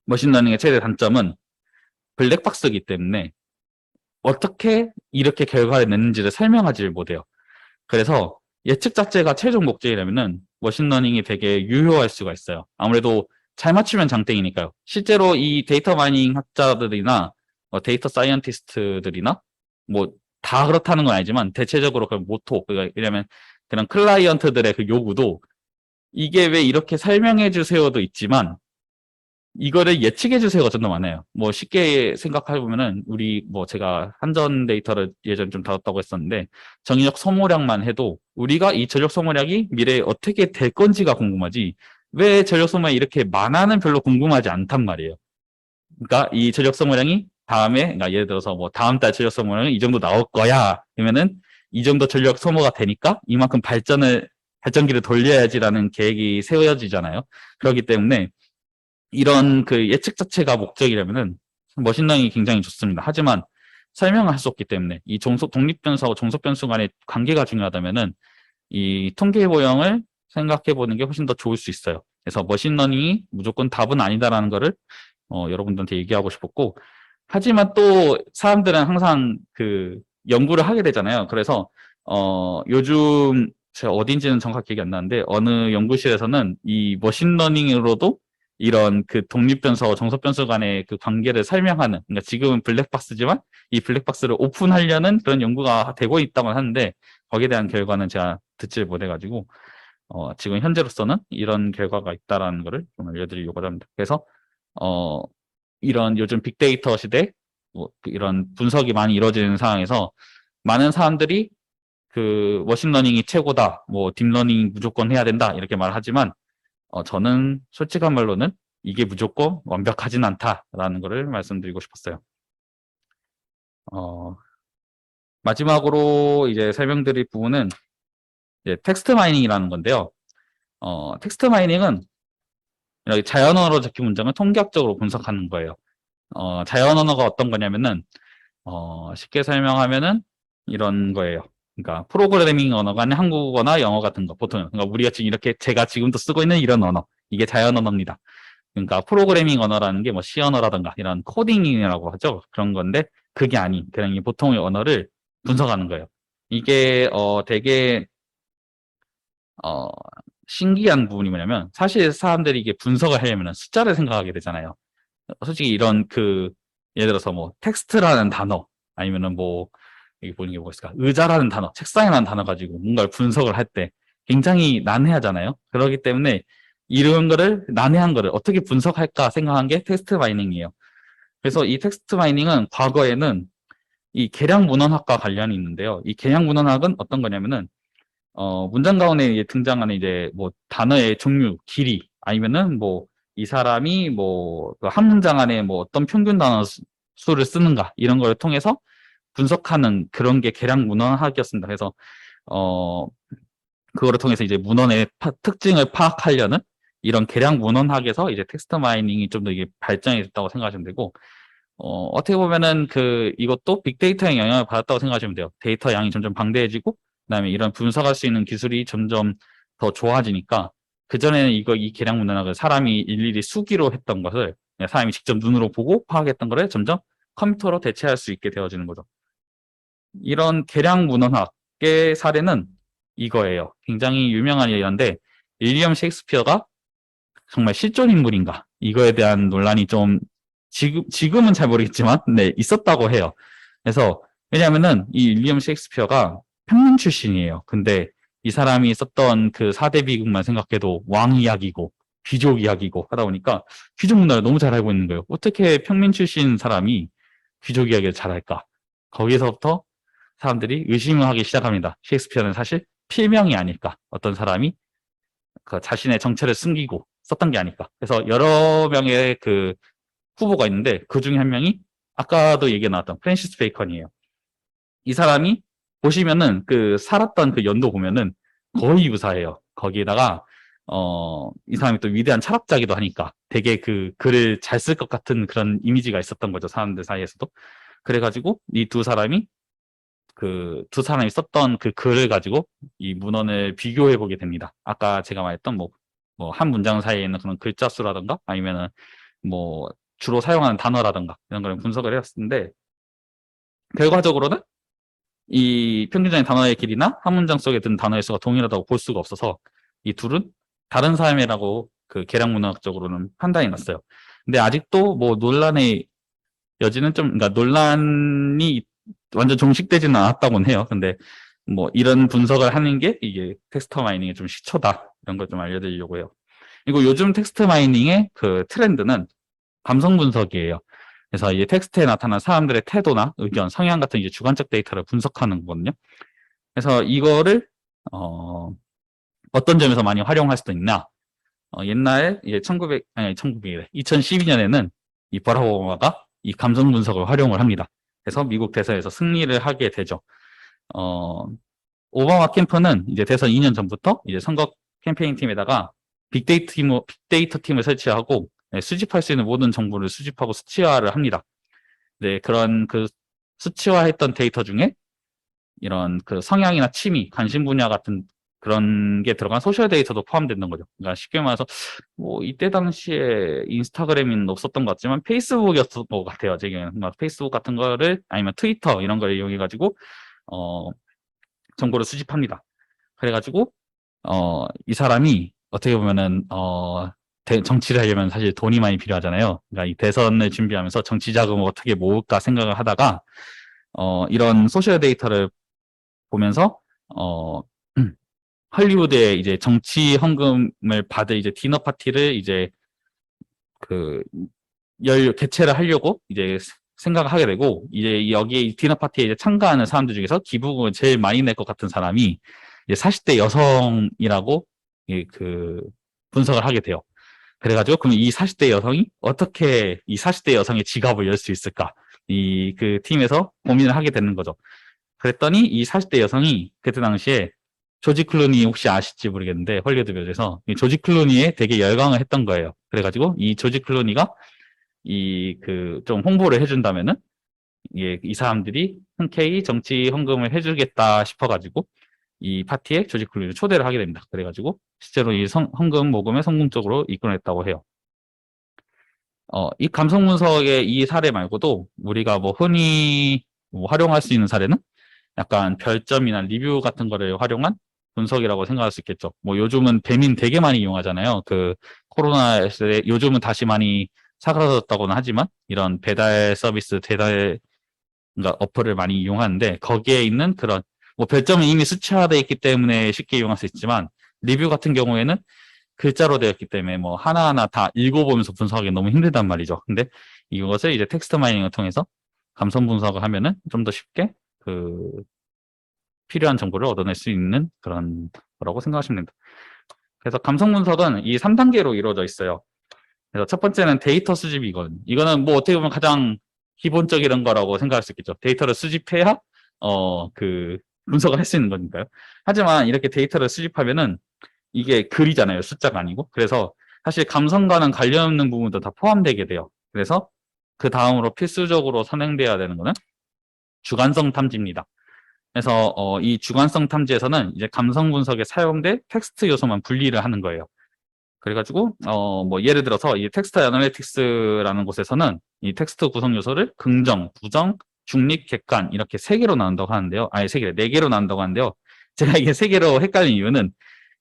머신러닝의 최대 단점은 블랙박스이기 때문에 어떻게 이렇게 결과를 냈는지를 설명하지를 못해요. 그래서 예측 자체가 최종 목적이라면은 머신러닝이 되게 유효할 수가 있어요. 아무래도 잘 맞추면 장땡이니까요. 실제로 이 데이터 마이닝 학자들이나 데이터 사이언티스트들이나 뭐 다 그렇다는 건 아니지만 대체적으로 그 모토 왜냐면 그런 클라이언트들의 그 요구도 이게 왜 이렇게 설명해 주세요도 있지만 이거를 예측해 주세요가 좀 더 많아요. 뭐 쉽게 생각해 보면은 우리 뭐 제가 한전 데이터를 예전에 좀 다뤘다고 했었는데 정의적 소모량만 해도 우리가 이 전력 소모량이 미래에 어떻게 될 건지가 궁금하지 왜 전력 소모량이 이렇게 많아는 별로 궁금하지 않단 말이에요. 그러니까 이 전력 소모량이 다음에 그러니까 예를 들어서 뭐 다음 달 전력 소모량은 이 정도 나올 거야. 그러면은 이 정도 전력 소모가 되니까 이만큼 발전기를 돌려야지라는 계획이 세워지잖아요. 그렇기 때문에 이런 그 예측 자체가 목적이라면은 머신러닝이 굉장히 좋습니다. 하지만 설명을 할 수 없기 때문에 이 독립변수하고 종속변수 간의 관계가 중요하다면은 이 통계 모형을 생각해 보는 게 훨씬 더 좋을 수 있어요. 그래서 머신러닝이 무조건 답은 아니다라는 거를 여러분들한테 얘기하고 싶었고 하지만 또 사람들은 항상 그 연구를 하게 되잖아요. 그래서 요즘 제가 어딘지는 정확히 기억이 안 나는데 어느 연구실에서는 이 머신러닝으로도 이런 그 독립변수와 정석변수 간의 그 관계를 설명하는 그러니까 지금은 블랙박스지만 이 블랙박스를 오픈하려는 그런 연구가 되고 있다고 하는데 거기에 대한 결과는 제가 듣지를 못해가지고 지금 현재로서는 이런 결과가 있다라는 것을 좀 알려드리려고 합니다. 그래서 어, 이런 요즘 빅데이터 시대 뭐 이런 분석이 많이 이루어지는 상황에서 많은 사람들이 그 머신러닝이 최고다, 뭐 딥러닝 무조건 해야 된다 이렇게 말하지만 저는 솔직한 말로는 이게 무조건 완벽하진 않다라는 것을 말씀드리고 싶었어요. 어, 마지막으로 이제 설명드릴 부분은 이제 텍스트 마이닝이라는 건데요. 텍스트 마이닝은 이렇게 자연어로 적힌 문장을 통계학적으로 분석하는 거예요. 자연 언어가 어떤 거냐면은, 쉽게 설명하면은 이런 거예요. 그러니까 프로그래밍 언어가 아닌 한국어나 영어 같은 거, 보통. 그러니까 우리가 지금 이렇게 제가 지금도 쓰고 있는 이런 언어. 이게 자연 언어입니다. 그러니까 프로그래밍 언어라는 게 뭐 C 언어라든가 이런 코딩이라고 하죠. 그런 건데 그게 아닌 그냥 이 보통의 언어를 분석하는 거예요. 이게 되게 어 신기한 부분이 뭐냐면 사실 사람들이 이게 분석을 하려면 숫자를 생각하게 되잖아요. 솔직히 이런 예를 들어서 뭐 텍스트라는 단어 아니면은 뭐 이게 보는 게 뭐가 있을까? 의자라는 단어, 책상이라는 단어 가지고 뭔가를 분석을 할 때 굉장히 난해하잖아요. 그렇기 때문에 이런 거를 난해한 거를 어떻게 분석할까 생각한 게 텍스트 마이닝이에요. 그래서 이 텍스트 마이닝은 과거에는 이 계량 문헌학과 관련이 있는데요. 이 계량 문헌학은 어떤 거냐면은 문장 가운데 이제 등장하는 이제 뭐 단어의 종류, 길이 아니면은 뭐 이 사람이 뭐한 문장 안에 뭐 어떤 평균 단어 수를 쓰는가 이런 걸 통해서 분석하는 그런 게 계량 문헌학이었습니다. 그래서 어 그거를 통해서 이제 문헌의 특징을 파악하려는 이런 계량 문헌학에서 이제 텍스트 마이닝이 좀 더 이게 발전이 됐다고 생각하시면 되고 어떻게 보면은 이것도 빅데이터의 영향을 받았다고 생각하시면 돼요. 데이터 양이 점점 방대해지고 그다음에 이런 분석할 수 있는 기술이 점점 더 좋아지니까 그전에는 이 계량 문헌학을 사람이 일일이 수기로 했던 것을 그냥 사람이 직접 눈으로 보고 파악했던 거를 점점 컴퓨터로 대체할 수 있게 되어지는 거죠. 이런 계량 문헌학의 사례는 이거예요. 굉장히 유명한 예인데 윌리엄 셰익스피어가 정말 실존 인물인가? 이거에 대한 논란이 좀 지금은 잘 모르겠지만 네, 있었다고 해요. 그래서 왜냐하면은 이 윌리엄 셰익스피어가 평민 출신이에요. 근데 이 사람이 썼던 그 4대 비극만 생각해도 왕 이야기고 귀족 이야기고 하다 보니까 귀족 문화를 너무 잘 알고 있는 거예요. 어떻게 평민 출신 사람이 귀족 이야기를 잘할까? 거기서부터 사람들이 의심을 하기 시작합니다. 셰익스피어는 사실 필명이 아닐까? 어떤 사람이 그 자신의 정체를 숨기고 썼던 게 아닐까. 그래서 여러 명의 후보가 있는데 그 중에 한 명이 아까도 얘기 나왔던 프랜시스 베이컨이에요. 이 사람이 보시면은 살았던 연도 보면은 거의 유사해요. 거기에다가 이 사람이 또 위대한 철학자기도 하니까 되게 글을 잘 쓸 것 같은 그런 이미지가 있었던 거죠. 사람들 사이에서도. 그래가지고 이 두 사람이 두 사람이 썼던 글을 가지고 이 문헌을 비교해 보게 됩니다. 아까 제가 말했던 한 문장 사이에 있는 그런 글자 수라든가 아니면은 주로 사용하는 단어라든가 이런 걸 분석을 해봤는데 결과적으로는 이 평균적인 단어의 길이나 한 문장 속에 든 단어의 수가 동일하다고 볼 수가 없어서 이 둘은 다른 사람이라고 계량 문학적으로는 판단이 났어요. 근데 아직도 논란의 여지는 그러니까 논란이 완전 종식되지는 않았다고는 해요. 근데 이런 분석을 하는 게 이게 텍스트 마이닝의 좀 시초다. 이런 걸 좀 알려드리려고 해요. 그리고 요즘 텍스트 마이닝의 트렌드는 감성 분석이에요. 그래서 이 텍스트에 나타난 사람들의 태도나 의견, 성향 같은 이제 주관적 데이터를 분석하는 거거든요. 그래서 이거를 어떤 점에서 많이 활용할 수도 있나? 옛날에 이제 2012년에는 이 버락 오바마가 이 감성 분석을 활용을 합니다. 그래서 미국 대선에서 승리를 하게 되죠. 오바마 캠프는 이제 대선 2년 전부터 이제 선거 캠페인 팀에다가 빅데이터 팀을 설치하고 수집할 수 있는 모든 정보를 수집하고 수치화를 합니다. 네, 그런 수치화했던 데이터 중에 이런 성향이나 취미, 관심 분야 같은 그런 게 들어간 소셜 데이터도 포함되는 거죠. 그러니까 쉽게 말해서 이때 당시에 인스타그램은 없었던 것 같지만 페이스북이었던 것 같아요. 제가 페이스북 같은 거를 아니면 트위터 이런 걸 이용해 가지고 정보를 수집합니다. 그래가지고 이 사람이 어떻게 보면은 정치를 하려면 사실 돈이 많이 필요하잖아요. 그러니까 이 대선을 준비하면서 정치 자금을 어떻게 모을까 생각을 하다가 이런 소셜 데이터를 보면서 헐리우드에 이제 정치 헌금을 받을 이제 디너 파티를 이제 개최를 하려고 이제 생각을 하게 되고 이제 여기에 디너 파티에 이제 참가하는 사람들 중에서 기부금을 제일 많이 낼 것 같은 사람이 이제 40대 여성이라고 분석을 하게 돼요. 그래가지고 그럼 이 40대 여성이 어떻게 이 40대 여성의 지갑을 열 수 있을까? 팀에서 고민을 하게 되는 거죠. 그랬더니 이 40대 여성이 그때 당시에 조지 클루니 혹시 아실지 모르겠는데 헐리우드 배우에서 조지 클루니에 되게 열광을 했던 거예요. 그래가지고 이 조지 클루니가 좀 홍보를 해준다면은, 이 사람들이 흔쾌히 정치 헌금을 해주겠다 싶어가지고, 이 파티에 조직 훈련을 초대를 하게 됩니다. 그래가지고, 실제로 이 헌금 모금에 성공적으로 이끌어냈다고 해요. 이 감성 분석의 이 사례 말고도 우리가 뭐 흔히 뭐 활용할 수 있는 사례는 약간 별점이나 리뷰 같은 거를 활용한 분석이라고 생각할 수 있겠죠. 뭐 요즘은 배민 되게 많이 이용하잖아요. 그 코로나 시대에 요즘은 다시 많이 사그라졌다고는 하지만 이런 배달 서비스, 그러니까 어플을 많이 이용하는데 거기에 있는 그런 뭐 별점은 이미 수치화되어 있기 때문에 쉽게 이용할 수 있지만 리뷰 같은 경우에는 글자로 되어 있기 때문에 뭐 하나하나 다 읽어보면서 분석하기 너무 힘들단 말이죠. 근데 이것을 이제 텍스트 마이닝을 통해서 감성 분석을 하면은 좀 더 쉽게 그 필요한 정보를 얻어낼 수 있는 그런 거라고 생각하시면 됩니다. 그래서 감성 분석은 이 3단계로 이루어져 있어요. 그래서 첫 번째는 데이터 수집이거든요. 이거는 뭐 어떻게 보면 가장 기본적인 거라고 생각할 수 있겠죠. 데이터를 수집해야 분석을 할 수 있는 거니까요. 하지만 이렇게 데이터를 수집하면은 이게 글이잖아요. 숫자가 아니고. 그래서 사실 감성과는 관련 없는 부분도 다 포함되게 돼요. 그래서 그 다음으로 필수적으로 선행돼야 되는 거는 주관성 탐지입니다. 그래서 이 주관성 탐지에서는 이제 감성 분석에 사용될 텍스트 요소만 분리를 하는 거예요. 그래가지고 뭐 예를 들어서 이 텍스트 애널리틱스라는 곳에서는 이 텍스트 구성 요소를 긍정, 부정, 중립, 객관 이렇게 세 개로 나눈다고 하는데요. 아니 세 개, 네 개로 나눈다고 하는데요. 제가 이게 세 개로 헷갈린 이유는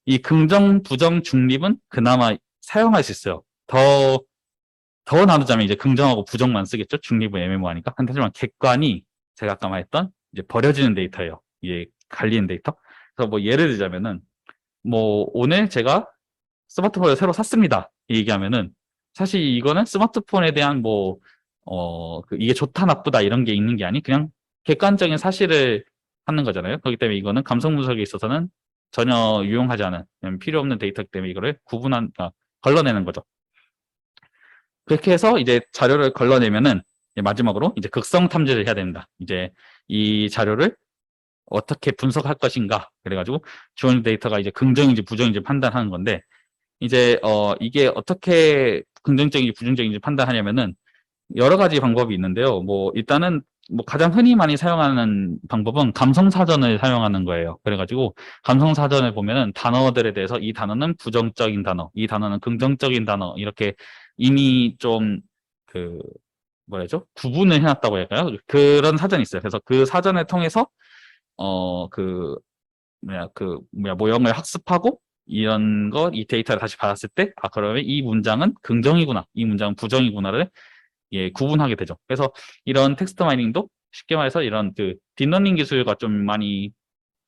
이 긍정, 부정, 중립은 그나마 사용할 수 있어요. 더 나누자면 이제 긍정하고 부정만 쓰겠죠. 중립은 애매모호하니까. 하지만 객관이 제가 아까 말했던 이제 버려지는 데이터예요. 이게 갈리는 데이터. 그래서 뭐 예를 들자면은 뭐 오늘 제가 스마트폰을 새로 샀습니다. 얘기하면은 사실 이거는 스마트폰에 대한 이게 좋다 나쁘다 이런 게 있는 게 아니 그냥 객관적인 사실을 하는 거잖아요. 그렇기 때문에 이거는 감성 분석에 있어서는 전혀 유용하지 않은 필요 없는 데이터이기 때문에 이거를 걸러내는 거죠. 그렇게 해서 이제 자료를 걸러내면은 마지막으로 이제 극성 탐지를 해야 됩니다. 이제 이 자료를 어떻게 분석할 것인가 그래가지고 주어진 데이터가 이제 긍정인지 부정인지 판단하는 건데 이제 이게 어떻게 긍정적인지 부정적인지 판단하냐면은 여러 가지 방법이 있는데요. 뭐 일단은 뭐 가장 흔히 많이 사용하는 방법은 감성사전을 사용하는 거예요. 그래가지고 감성사전을 보면은 단어들에 대해서 이 단어는 부정적인 단어, 이 단어는 긍정적인 단어 이렇게 이미 좀 그 뭐라죠? 구분을 해놨다고 할까요? 그런 사전이 있어요. 그래서 그 사전을 통해서 모형을 학습하고 이런 이 데이터를 다시 받았을 때, 그러면 이 문장은 긍정이구나, 이 문장은 부정이구나를 구분하게 되죠. 그래서 이런 텍스트 마이닝도 쉽게 말해서 이런 딥러닝 기술과 좀 많이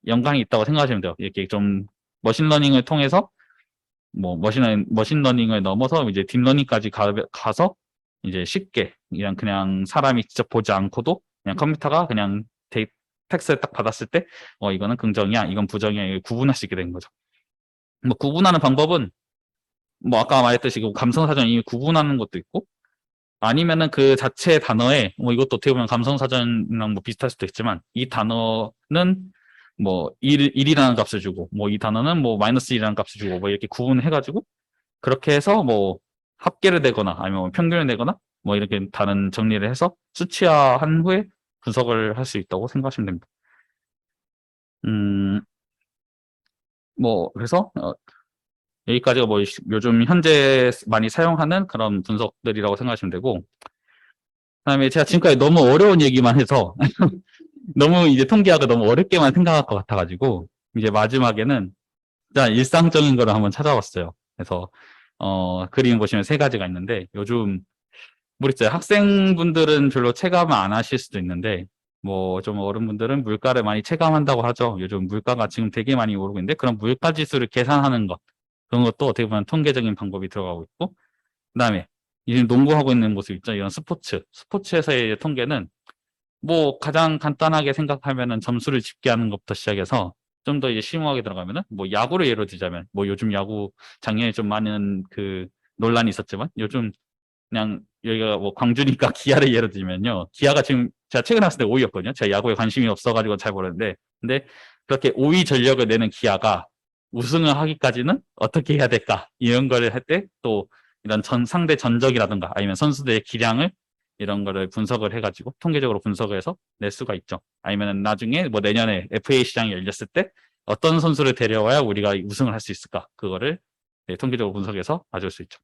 연관이 있다고 생각하시면 돼요. 이렇게 좀 머신러닝을 통해서 머신러닝을 넘어서 이제 딥러닝까지 가서 이제 쉽게 그냥 사람이 직접 보지 않고도 그냥 컴퓨터가 그냥 텍스트를 딱 받았을 때 이거는 긍정이야, 이건 부정이야, 이걸 구분할 수 있게 된 거죠. 뭐 구분하는 방법은 뭐 아까 말했듯이 감성사전 이미 구분하는 것도 있고 아니면은 그 자체 단어에 이것도 어떻게 보면 감성사전이랑 뭐 비슷할 수도 있지만 이 단어는 뭐 1이라는 값을 주고 뭐 이 단어는 뭐 마이너스 1이라는 값을 주고 뭐 이렇게 구분해가지고 그렇게 해서 뭐 합계를 내거나 아니면 뭐 평균을 내거나 뭐 이렇게 다른 정리를 해서 수치화한 후에 분석을 할 수 있다고 생각하시면 됩니다. 그래서 여기까지가 뭐 요즘 현재 많이 사용하는 그런 분석들이라고 생각하시면 되고 그다음에 제가 지금까지 너무 어려운 얘기만 해서 너무 이제 통계학을 너무 어렵게만 생각할 것 같아가지고 이제 마지막에는 진짜 일상적인 거를 한번 찾아봤어요. 그래서 그림 보시면 세 가지가 있는데 요즘 모르겠어요. 학생분들은 별로 체감을 안 하실 수도 있는데 뭐 좀 어른분들은 물가를 많이 체감한다고 하죠. 요즘 물가가 지금 되게 많이 오르고 있는데 그런 물가 지수를 계산하는 것 그런 것도 어떻게 보면 통계적인 방법이 들어가고 있고 그다음에 이제 농구하고 있는 모습 있죠. 이런 스포츠에서의 통계는 뭐 가장 간단하게 생각하면은 점수를 집계하는 것부터 시작해서 좀 더 이제 심오하게 들어가면은 뭐 야구를 예로 들자면 뭐 요즘 야구 작년에 좀 많은 논란이 있었지만 요즘 그냥 여기가 뭐 광주니까 기아를 예로 들면요. 기아가 지금 제가 최근에 봤을 때 5위였거든요. 제가 야구에 관심이 없어가지고 잘 모르는데 근데 그렇게 5위 전력을 내는 기아가 우승을 하기까지는 어떻게 해야 될까 이런 거를 할 때 또 이런 상대 전적이라든가 아니면 선수들의 기량을 이런 거를 분석을 해가지고 통계적으로 분석을 해서 낼 수가 있죠. 아니면 나중에 뭐 내년에 FA 시장이 열렸을 때 어떤 선수를 데려와야 우리가 우승을 할 수 있을까? 그거를 통계적으로 분석해서 가져올 수 있죠.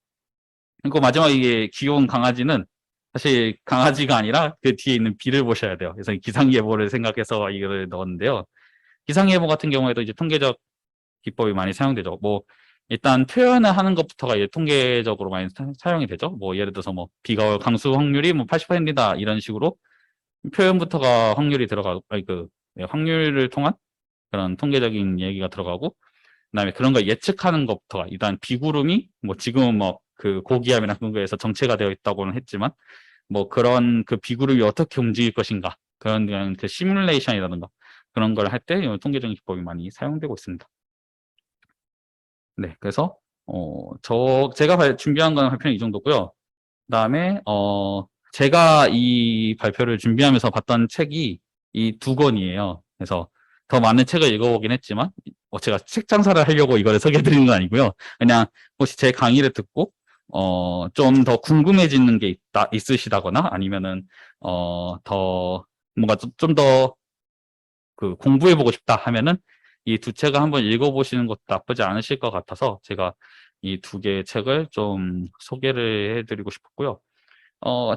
그리고 마지막 이게 귀여운 강아지는 사실 강아지가 아니라 그 뒤에 있는 비를 보셔야 돼요. 그래서 기상예보를 생각해서 이거를 넣었는데요. 기상예보 같은 경우에도 이제 통계적 기법이 많이 사용되죠. 뭐 일단 표현을 하는 것부터가 이제 통계적으로 많이 사용이 되죠. 뭐 예를 들어서 뭐 비가 올 강수 확률이 뭐 80%이다 이런 식으로 표현부터가 확률이 들어가고 확률을 통한 그런 통계적인 얘기가 들어가고 그다음에 그런 걸 예측하는 것부터가 일단 비구름이 뭐 지금은 뭐 그 고기압이나 그런 거에서 정체가 되어 있다고는 했지만 뭐 그런 그 비구름이 어떻게 움직일 것인가 그런 그 시뮬레이션이라든가 그런 걸 할 때 통계적인 기법이 많이 사용되고 있습니다. 네, 그래서 제가 준비한 건 발표는 이 정도고요. 그다음에 제가 이 발표를 준비하면서 봤던 책이 이 두 권이에요. 그래서 더 많은 책을 읽어보긴 했지만 제가 책 장사를 하려고 이거를 소개해드리는 건 아니고요. 그냥 혹시 제 강의를 듣고 좀 더 궁금해지는 게 있으시다거나 아니면은 더 뭔가 좀 더 그 공부해보고 싶다 하면은 이 두 책을 한번 읽어보시는 것도 나쁘지 않으실 것 같아서 제가 이 두 개의 책을 좀 소개를 해드리고 싶었고요.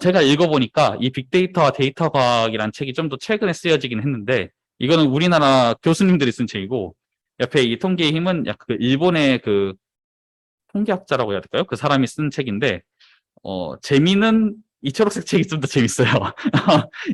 제가 읽어보니까 이 빅데이터와 데이터 과학이라는 책이 좀 더 최근에 쓰여지긴 했는데 이거는 우리나라 교수님들이 쓴 책이고 옆에 이 통계의 힘은 약간 그 일본의 그 통계학자라고 해야 될까요? 그 사람이 쓴 책인데 재미는 이 초록색 책이 좀 더 재밌어요.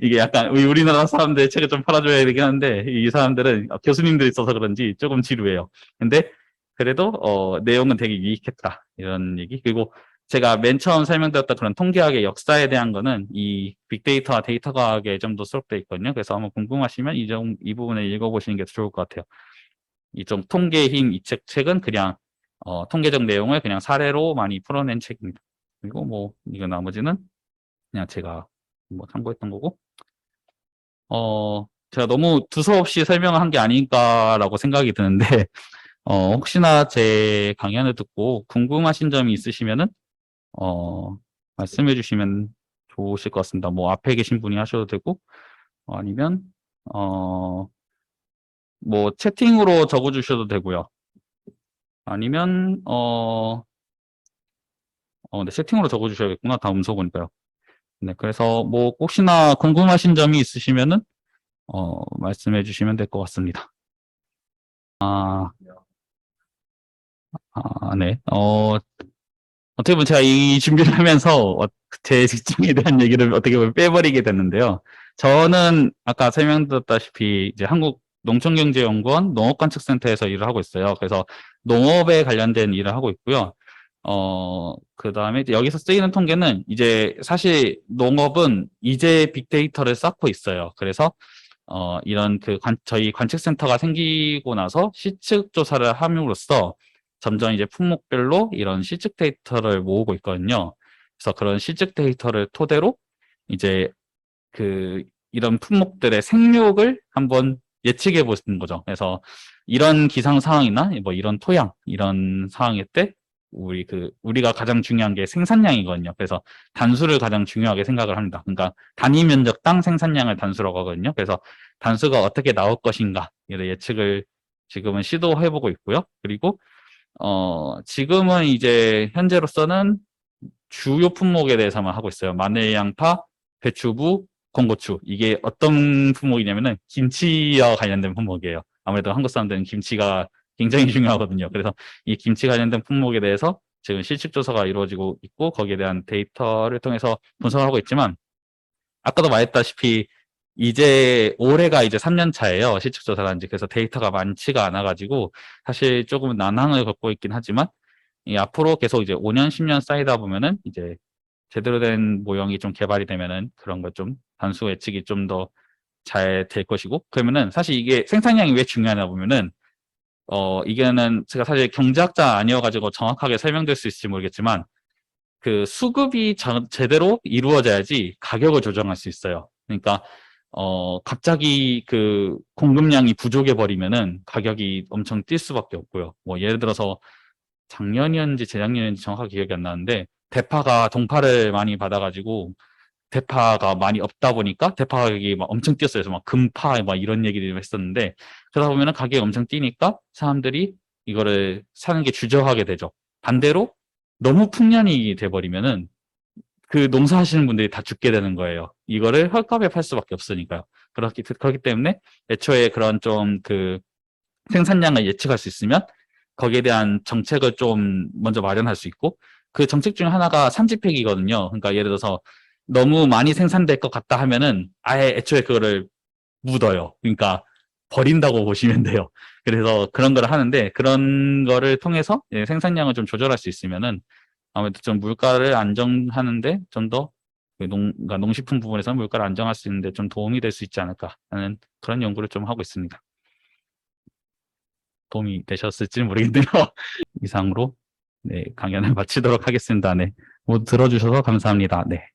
이게 약간 우리나라 사람들 책을 좀 팔아줘야 되긴 한데 이 사람들은 교수님들이 있어서 그런지 조금 지루해요. 근데 그래도 내용은 되게 유익했다 이런 얘기. 그리고 제가 맨 처음 설명드렸던 그런 통계학의 역사에 대한 거는 이 빅데이터와 데이터 과학에 좀 더 수록되어 있거든요. 그래서 한번 궁금하시면 이 부분을 읽어보시는 게 좋을 것 같아요. 이 좀 통계의 힘 이 책은 그냥 통계적 내용을 그냥 사례로 많이 풀어낸 책입니다. 그리고 뭐 이거 나머지는 그냥 제가 뭐 참고했던 거고 제가 너무 두서없이 설명을 한 게 아닌가라고 생각이 드는데 혹시나 제 강연을 듣고 궁금하신 점이 있으시면은 말씀해 주시면 좋으실 것 같습니다. 뭐 앞에 계신 분이 하셔도 되고 아니면 뭐 채팅으로 적어 주셔도 되고요. 아니면 네, 채팅으로 적어 주셔야겠구나. 다 음소 보니까요. 네, 그래서 뭐 혹시나 궁금하신 점이 있으시면은 말씀해 주시면 될 것 같습니다. 네. 어떻게 보면 제가 이 준비를 하면서 제 직종에 대한 얘기를 어떻게 보면 빼버리게 됐는데요. 저는 아까 설명드렸다시피 이제 한국농촌경제연구원 농업관측센터에서 일을 하고 있어요. 그래서 농업에 관련된 일을 하고 있고요. 그 다음에 여기서 쓰이는 통계는 이제 사실 농업은 이제 빅데이터를 쌓고 있어요. 그래서 이런 저희 관측센터가 생기고 나서 시측 조사를 함으로써 점점 이제 품목별로 이런 시측 데이터를 모으고 있거든요. 그래서 그런 시측 데이터를 토대로 이제 이런 품목들의 생육을 한번 예측해 보는 거죠. 그래서 이런 기상 상황이나 뭐 이런 토양, 이런 상황일 때 우리가 가장 중요한 게 생산량이거든요. 그래서 단수를 가장 중요하게 생각을 합니다. 그러니까 단위 면적당 생산량을 단수라고 하거든요. 그래서 단수가 어떻게 나올 것인가 이런 예측을 지금은 시도해 보고 있고요. 그리고 지금은 이제 현재로서는 주요 품목에 대해서만 하고 있어요. 마늘, 양파, 배추부, 건고추. 이게 어떤 품목이냐면은 김치와 관련된 품목이에요. 아무래도 한국 사람들은 김치가 굉장히 중요하거든요. 그래서 이 김치 관련된 품목에 대해서 지금 실측 조사가 이루어지고 있고 거기에 대한 데이터를 통해서 분석하고 있지만 아까도 말했다시피 이제 올해가 이제 3년 차예요. 실측 조사가 한지. 그래서 데이터가 많지가 않아 가지고 사실 조금 난항을 겪고 있긴 하지만 이 앞으로 계속 이제 5년, 10년 쌓이다 보면은 이제 제대로 된 모형이 좀 개발이 되면은 그런 것 좀 단수 예측이 좀 더 잘 될 것이고 그러면은 사실 이게 생산량이 왜 중요하냐 보면은 이게는 제가 사실 경제학자 아니어가지고 정확하게 설명될 수 있을지 모르겠지만 그 수급이 제대로 이루어져야지 가격을 조정할 수 있어요. 그러니까 갑자기 그 공급량이 부족해 버리면은 가격이 엄청 뛸 수밖에 없고요. 뭐 예를 들어서 작년이었는지 재작년이었는지 정확하게 기억이 안 나는데 대파가 동파를 많이 받아가지고 대파가 많이 없다 보니까 대파 가격이 막 엄청 뛰었어요. 그래서 막 금파 막 이런 얘기를 했었는데 그러다 보면은 가격이 엄청 뛰니까 사람들이 이거를 사는 게 주저하게 되죠. 반대로 너무 풍년이 돼버리면은 그 농사하시는 분들이 다 죽게 되는 거예요. 이거를 헐값에 팔 수밖에 없으니까요. 그렇기 때문에 애초에 그런 좀 그 생산량을 예측할 수 있으면 거기에 대한 정책을 좀 먼저 마련할 수 있고 그 정책 중에 하나가 산지팩이거든요. 그러니까 예를 들어서 너무 많이 생산될 것 같다 하면은 아예 애초에 그거를 묻어요. 그러니까 버린다고 보시면 돼요. 그래서 그런 걸 하는데 그런 거를 통해서 생산량을 좀 조절할 수 있으면은 아무래도 좀 물가를 안정하는데 좀 더 그러니까 농식품 부분에서 물가를 안정할 수 있는데 좀 도움이 될 수 있지 않을까 하는 그런 연구를 좀 하고 있습니다. 도움이 되셨을지는 모르겠네요. 이상으로 네, 강연을 마치도록 하겠습니다. 네, 모두 들어주셔서 감사합니다. 네.